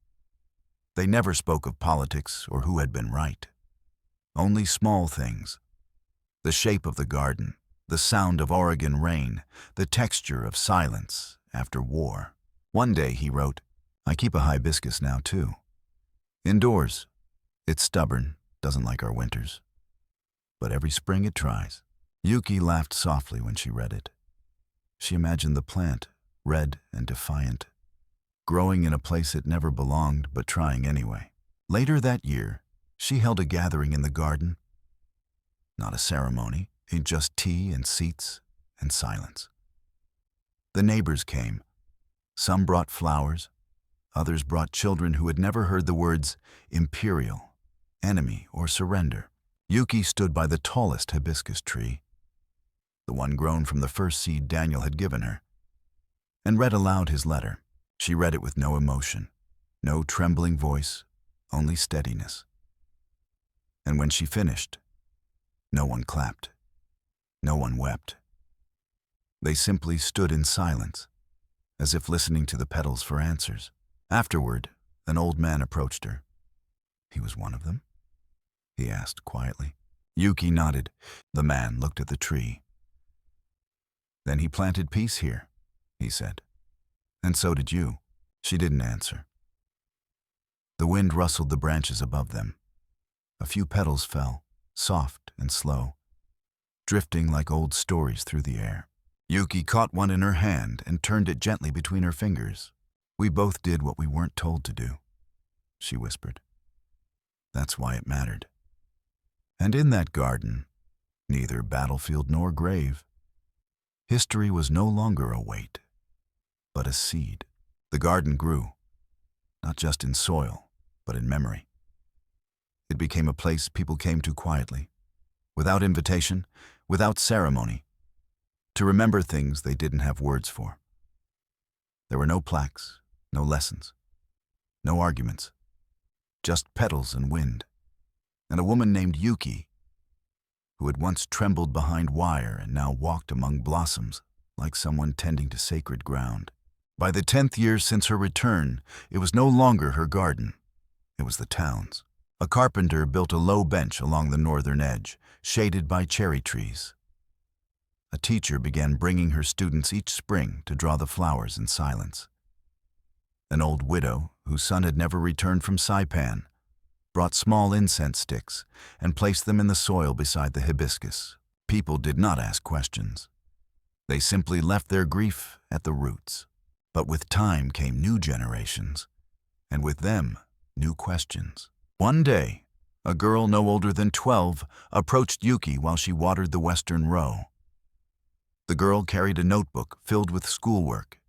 They never spoke of politics or who had been right. Only small things. The shape of the garden, the sound of Oregon rain, the texture of silence after war. One day he wrote, I keep a hibiscus now too. Indoors. It's stubborn, doesn't like our winters. But every spring it tries. Yuki laughed softly when she read it. She imagined the plant, red and defiant, growing in a place it never belonged, but trying anyway. Later that year, she held a gathering in the garden. Not a ceremony, just tea and seats and silence. The neighbors came. Some brought flowers. Others brought children who had never heard the words imperial, enemy, or surrender. Yuki stood by the tallest hibiscus tree, the one grown from the first seed Daniel had given her, and read aloud his letter. She read it with no emotion, no trembling voice, only steadiness. And when she finished, no one clapped, no one wept. They simply stood in silence, as if listening to the petals for answers. Afterward, an old man approached her. He was one of them? He asked quietly. Yuki nodded. The man looked at the tree. Then he planted peace here, he said. And so did you. She didn't answer. The wind rustled the branches above them. A few petals fell, soft and slow, drifting like old stories through the air. Yuki caught one in her hand and turned it gently between her fingers. We both did what we weren't told to do, she whispered. That's why it mattered. And in that garden, neither battlefield nor grave, history was no longer a weight, but a seed. The garden grew, not just in soil, but in memory. It became a place people came to quietly, without invitation, without ceremony, to remember things they didn't have words for. There were no plaques, no lessons, no arguments, just petals and wind, and a woman named Yuki, who had once trembled behind wire and now walked among blossoms like someone tending to sacred ground. By the 10th year since her return, it was no longer her garden. It was the town's. A carpenter built a low bench along the northern edge, shaded by cherry trees. A teacher began bringing her students each spring to draw the flowers in silence. An old widow, whose son had never returned from Saipan, brought small incense sticks and placed them in the soil beside the hibiscus. People did not ask questions. They simply left their grief at the roots. But with time came new generations, and with them, new questions. One day, a girl no older than 12 approached Yuki while she watered the western row. The girl carried a notebook filled with schoolwork,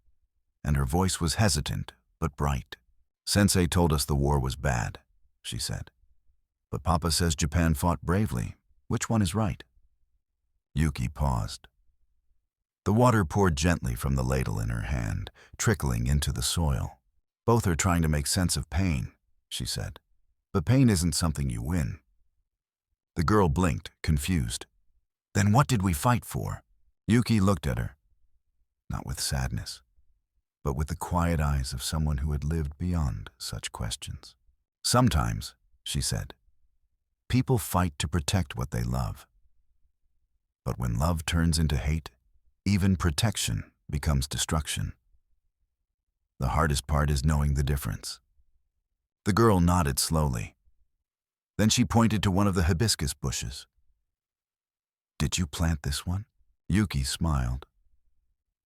and her voice was hesitant but bright. "Sensei told us the war was bad," she said. "But Papa says Japan fought bravely. Which one is right?" Yuki paused. The water poured gently from the ladle in her hand, trickling into the soil. "Both are trying to make sense of pain," she said. "But pain isn't something you win." The girl blinked, confused. "Then what did we fight for?" Yuki looked at her, not with sadness, but with the quiet eyes of someone who had lived beyond such questions. "Sometimes," she said, "people fight to protect what they love. But when love turns into hate, even protection becomes destruction. The hardest part is knowing the difference." The girl nodded slowly. Then she pointed to one of the hibiscus bushes. "Did you plant this one?" Yuki smiled.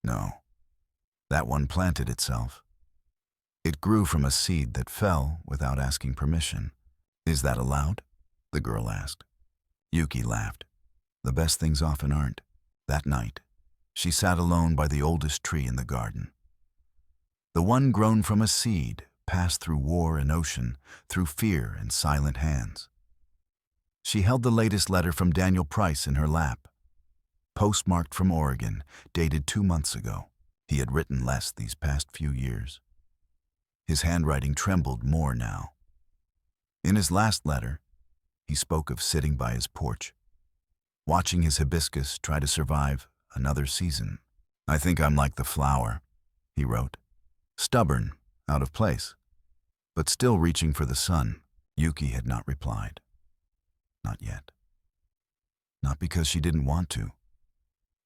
"No, that one planted itself. It grew from a seed that fell without asking permission." "Is that allowed?" the girl asked. Yuki laughed. "The best things often aren't." That night, she sat alone by the oldest tree in the garden. The one grown from a seed passed through war and ocean, through fear and silent hands. She held the latest letter from Daniel Price in her lap, postmarked from Oregon, dated 2 months ago. He had written less these past few years. His handwriting trembled more now. In his last letter, he spoke of sitting by his porch, watching his hibiscus try to survive another season. "I think I'm like the flower," he wrote. "Stubborn, out of place, but still reaching for the sun." Yuki had not replied. Not yet. Not because she didn't want to,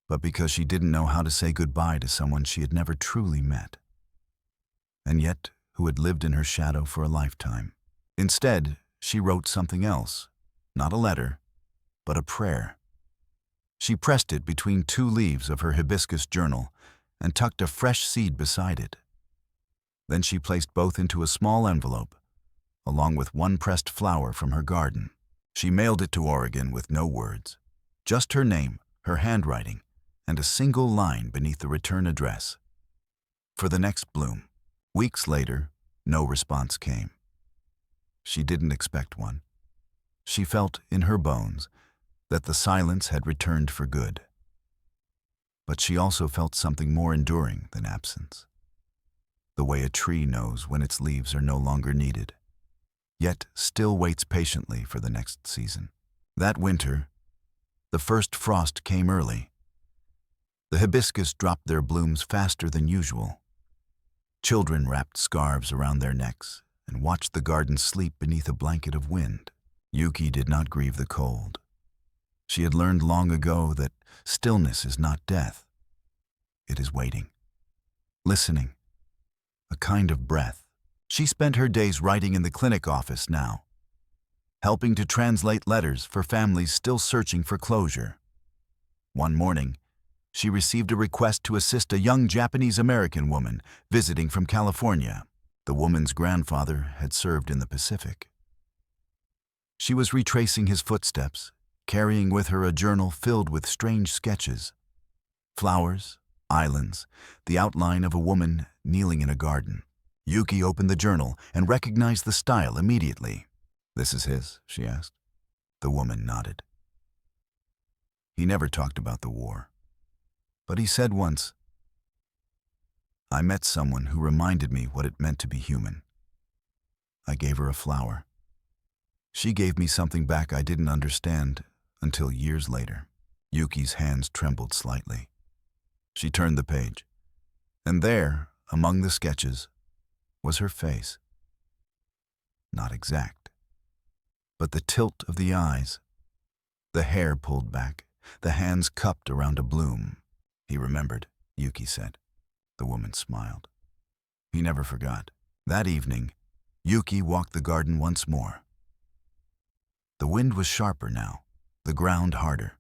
but because she didn't know how to say goodbye to someone she had never truly met, and yet who had lived in her shadow for a lifetime. Instead, she wrote something else, not a letter, but a prayer. She pressed it between 2 leaves of her hibiscus journal and tucked a fresh seed beside it. Then she placed both into a small envelope, along with 1 pressed flower from her garden. She mailed it to Oregon with no words, just her name, her handwriting, and a single line beneath the return address. For the next bloom. Weeks later, no response came. She didn't expect one. She felt in her bones that the silence had returned for good. But she also felt something more enduring than absence. The way a tree knows when its leaves are no longer needed, yet still waits patiently for the next season. That winter, the first frost came early. The hibiscus dropped their blooms faster than usual. Children wrapped scarves around their necks and watched the garden sleep beneath a blanket of wind. Yuki did not grieve the cold. She had learned long ago that stillness is not death. It is waiting, listening, a kind of breath. She spent her days writing in the clinic office now, helping to translate letters for families still searching for closure. One morning, she received a request to assist a young Japanese-American woman visiting from California. The woman's grandfather had served in the Pacific. She was retracing his footsteps, carrying with her a journal filled with strange sketches. Flowers, islands, the outline of a woman kneeling in a garden. Yuki opened the journal and recognized the style immediately. "This is his?" she asked. The woman nodded. He never talked about the war, but he said once, "I met someone who reminded me what it meant to be human. I gave her a flower. She gave me something back I didn't understand until years later. Yuki's hands trembled slightly. She turned the page, and there, among the sketches, was her face. Not exact, but the tilt of the eyes, the hair pulled back, the hands cupped around a bloom. He remembered, Yuki said. The woman smiled. He never forgot. That evening, Yuki walked the garden once more. The wind was sharper now, the ground harder.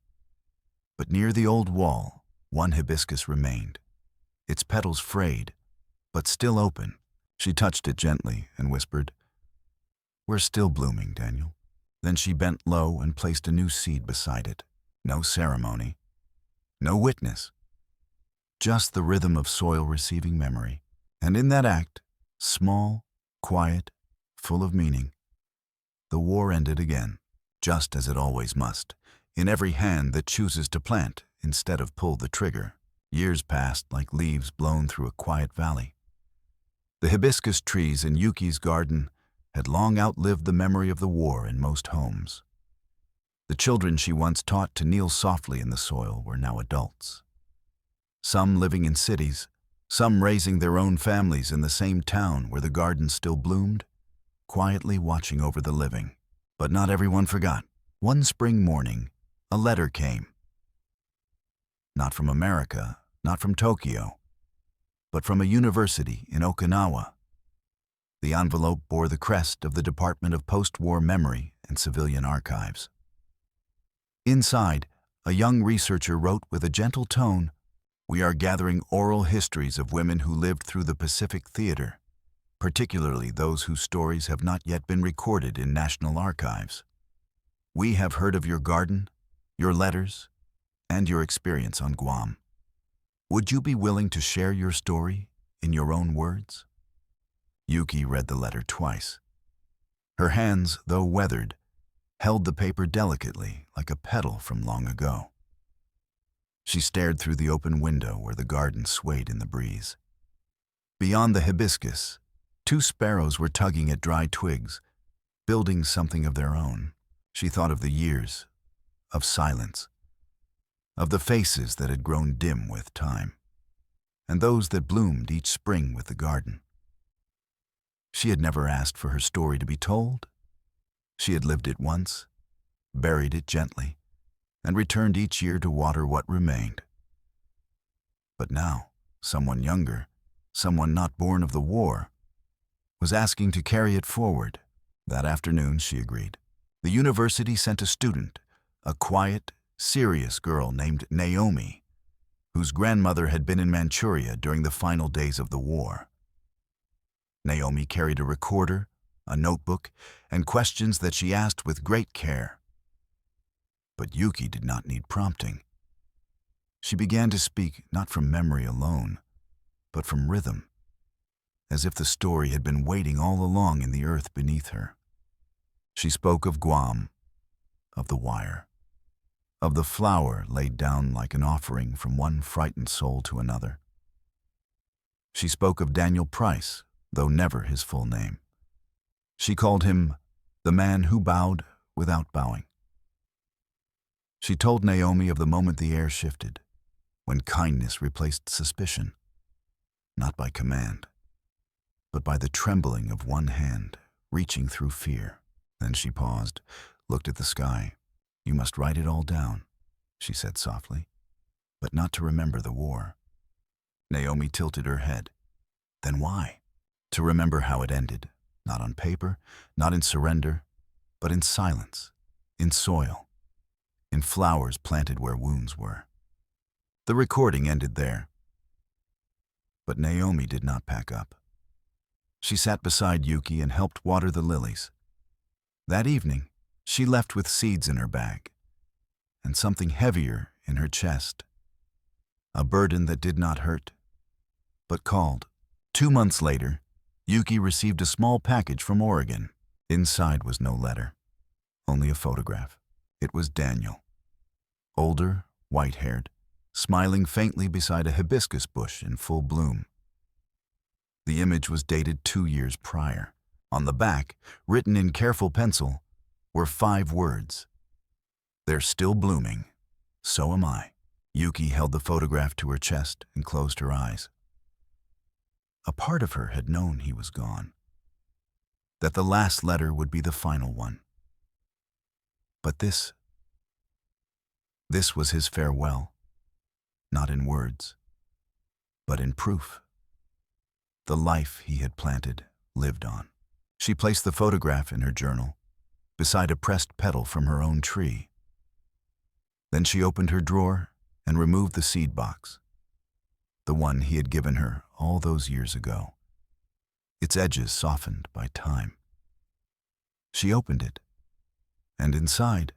But near the old wall, one hibiscus remained, its petals frayed, but still open. She touched it gently and whispered, "We're still blooming, Daniel." Then she bent low and placed a new seed beside it. No ceremony, no witness, just the rhythm of soil receiving memory. And in that act, small, quiet, full of meaning, the war ended again, just as it always must, in every hand that chooses to plant instead of pull the trigger. Years passed like leaves blown through a quiet valley. The hibiscus trees in Yuki's garden had long outlived the memory of the war in most homes. The children she once taught to kneel softly in the soil were now adults. Some living in cities, some raising their own families in the same town where the garden still bloomed, quietly watching over the living. But not everyone forgot. One spring morning, a letter came. Not from America, not from Tokyo, but from a university in Okinawa. The envelope bore the crest of the Department of Post-War Memory and Civilian Archives. Inside, a young researcher wrote with a gentle tone, "We are gathering oral histories of women who lived through the Pacific Theater, particularly those whose stories have not yet been recorded in national archives. We have heard of your garden, your letters, and your experience on Guam. Would you be willing to share your story in your own words?" Yuki read the letter twice. Her hands, though weathered, held the paper delicately like a petal from long ago. She stared through the open window where the garden swayed in the breeze. Beyond the hibiscus, two sparrows were tugging at dry twigs, building something of their own. She thought of the years, of silence, of the faces that had grown dim with time, and those that bloomed each spring with the garden. She had never asked for her story to be told. She had lived it once, buried it gently, and returned each year to water what remained. But now, someone younger, someone not born of the war, was asking to carry it forward. That afternoon, she agreed. The university sent a student, a quiet, serious girl named Naomi, whose grandmother had been in Manchuria during the final days of the war. Naomi carried a recorder, a notebook, and questions that she asked with great care. But Yuki did not need prompting. She began to speak not from memory alone, but from rhythm, as if the story had been waiting all along in the earth beneath her. She spoke of Guam, of the wire, of the flower laid down like an offering from one frightened soul to another. She spoke of Daniel Price, though never his full name. She called him the man who bowed without bowing. She told Naomi of the moment the air shifted, when kindness replaced suspicion, not by command, but by the trembling of one hand reaching through fear. Then she paused, looked at the sky. "You must write it all down," she said softly, "but not to remember the war." Naomi tilted her head. "Then why?" "To remember how it ended, not on paper, not in surrender, but in silence, in soil, in flowers planted where wounds were." The recording ended there. But Naomi did not pack up. She sat beside Yuki and helped water the lilies. That evening, she left with seeds in her bag, and something heavier in her chest, a burden that did not hurt, but called. 2 months later, Yuki received a small package from Oregon. Inside was no letter, only a photograph. It was Daniel, older, white-haired, smiling faintly beside a hibiscus bush in full bloom. The image was dated 2 years prior. On the back, written in careful pencil, were 5 words. "They're still blooming. So am I." Yuki held the photograph to her chest and closed her eyes. A part of her had known he was gone, that the last letter would be the final one. But this was his farewell, not in words, but in proof. The life he had planted lived on. She placed the photograph in her journal, beside a pressed petal from her own tree. Then she opened her drawer and removed the seed box, the one he had given her all those years ago, its edges softened by time. She opened it, and inside,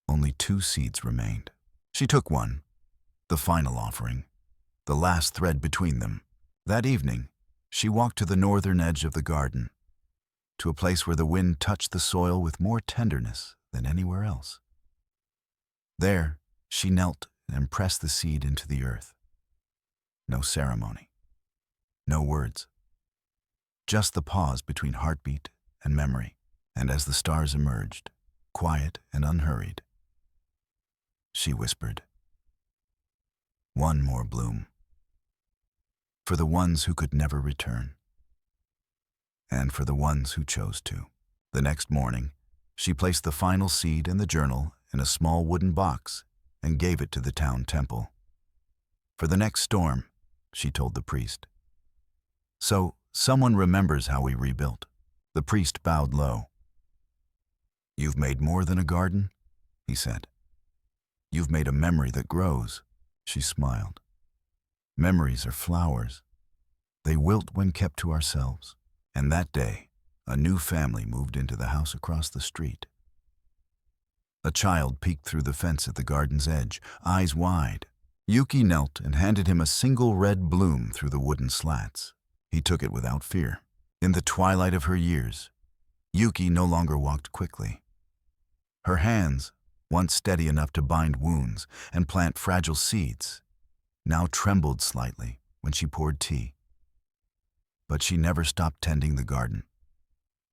only 2 seeds remained. She took one, the final offering, the last thread between them. That evening, she walked to the northern edge of the garden, to a place where the wind touched the soil with more tenderness than anywhere else. There, she knelt and pressed the seed into the earth. No ceremony, no words, just the pause between heartbeat and memory. And as the stars emerged, quiet and unhurried, she whispered, "One more bloom, for the ones who could never return, and for the ones who chose to." The next morning, she placed the final seed in the journal in a small wooden box and gave it to the town temple. "For the next storm," she told the priest. "So someone remembers how we rebuilt." The priest bowed low. "You've made more than a garden," he said. "You've made a memory that grows." She smiled. "Memories are flowers. They wilt when kept to ourselves." And that day, a new family moved into the house across the street. A child peeked through the fence at the garden's edge, eyes wide. Yuki knelt and handed him a single red bloom through the wooden slats. He took it without fear. In the twilight of her years, Yuki no longer walked quickly. Her hands, once steady enough to bind wounds and plant fragile seeds, now trembled slightly when she poured tea. But she never stopped tending the garden.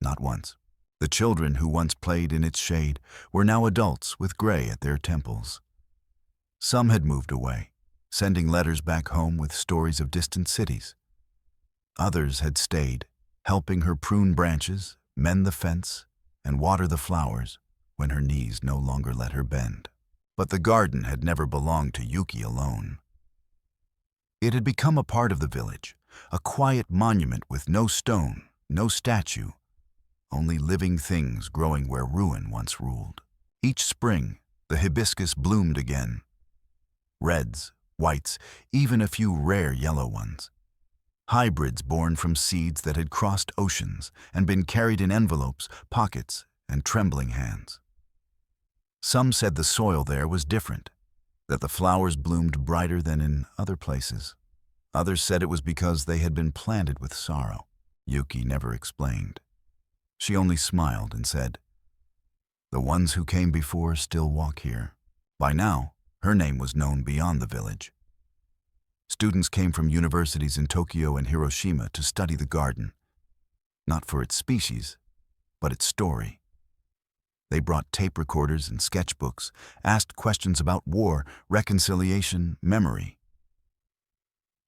Not once. The children who once played in its shade were now adults with gray at their temples. Some had moved away, sending letters back home with stories of distant cities. Others had stayed, helping her prune branches, mend the fence, and water the flowers when her knees no longer let her bend. But the garden had never belonged to Yuki alone. It had become a part of the village, a quiet monument with no stone, no statue, only living things growing where ruin once ruled. Each spring, the hibiscus bloomed again. Reds, whites, even a few rare yellow ones. Hybrids born from seeds that had crossed oceans and been carried in envelopes, pockets, and trembling hands. Some said the soil there was different, that the flowers bloomed brighter than in other places. Others said it was because they had been planted with sorrow. Yuki never explained. She only smiled and said, "The ones who came before still walk here." By now, her name was known beyond the village. Students came from universities in Tokyo and Hiroshima to study the garden, not for its species, but its story. They brought tape recorders and sketchbooks, asked questions about war, reconciliation, memory.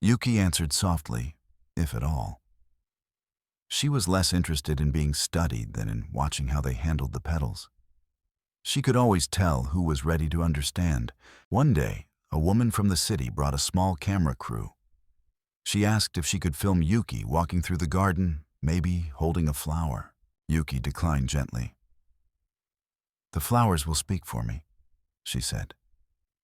Yuki answered softly, if at all. She was less interested in being studied than in watching how they handled the petals. She could always tell who was ready to understand. One day, a woman from the city brought a small camera crew. She asked if she could film Yuki walking through the garden, maybe holding a flower. Yuki declined gently. "The flowers will speak for me," she said.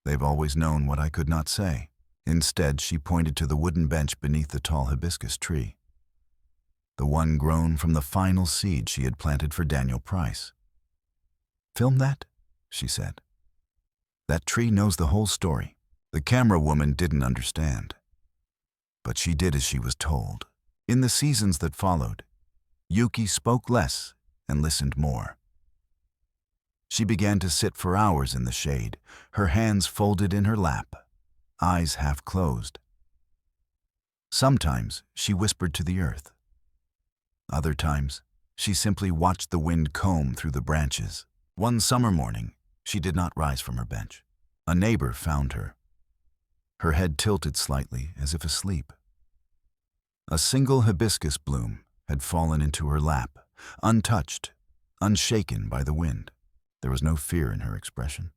"They've always known what I could not say." Instead, she pointed to the wooden bench beneath the tall hibiscus tree, the one grown from the final seed she had planted for Daniel Price. "Film that," she said. "That tree knows the whole story." The camera woman didn't understand, but she did as she was told. In the seasons that followed, Yuki spoke less and listened more. She began to sit for hours in the shade, her hands folded in her lap, eyes half closed. Sometimes she whispered to the earth. Other times, She simply watched the wind comb through the branches. One summer morning, she did not rise from her bench. A neighbor found her, her head tilted slightly as if asleep. A single hibiscus bloom had fallen into her lap, untouched, unshaken by the wind. There was no fear in her expression,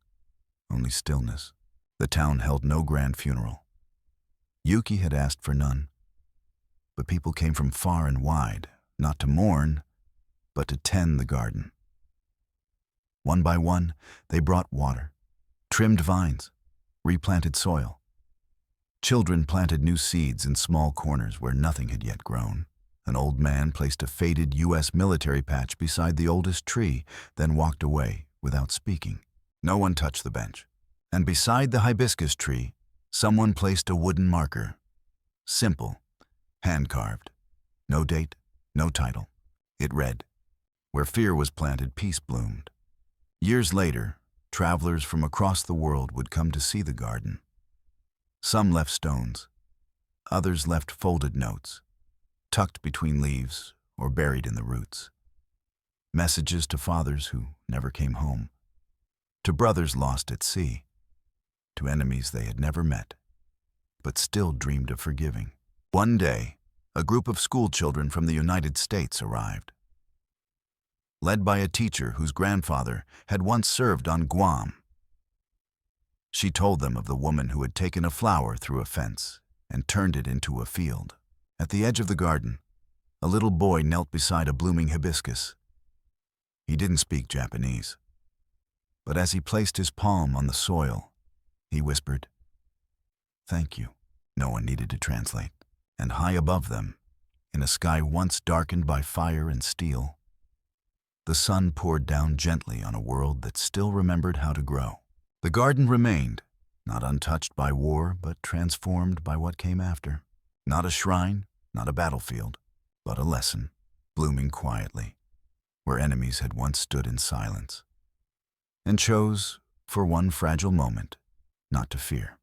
only stillness. The town held no grand funeral. Yuki had asked for none, but people came from far and wide, not to mourn, but to tend the garden. One by one, they brought water, trimmed vines, replanted soil. Children planted new seeds in small corners where nothing had yet grown. An old man placed a faded U.S. military patch beside the oldest tree, then walked away without speaking. No one touched the bench. And beside the hibiscus tree, someone placed a wooden marker. Simple, hand-carved. No date, no title. It read, "Where fear was planted, peace bloomed." Years later, travelers from across the world would come to see the garden. Some left stones, others left folded notes, tucked between leaves or buried in the roots. Messages to fathers who never came home, to brothers lost at sea, to enemies they had never met, but still dreamed of forgiving. One day, a group of schoolchildren from the United States arrived, led by a teacher whose grandfather had once served on Guam. She told them of the woman who had taken a flower through a fence and turned it into a field. At the edge of the garden, a little boy knelt beside a blooming hibiscus. He didn't speak Japanese, but as he placed his palm on the soil, he whispered, "Thank you." No one needed to translate. And high above them, in a sky once darkened by fire and steel, the sun poured down gently on a world that still remembered how to grow. The garden remained, not untouched by war, but transformed by what came after. Not a shrine, not a battlefield, but a lesson, blooming quietly, where enemies had once stood in silence, and chose, for one fragile moment, not to fear.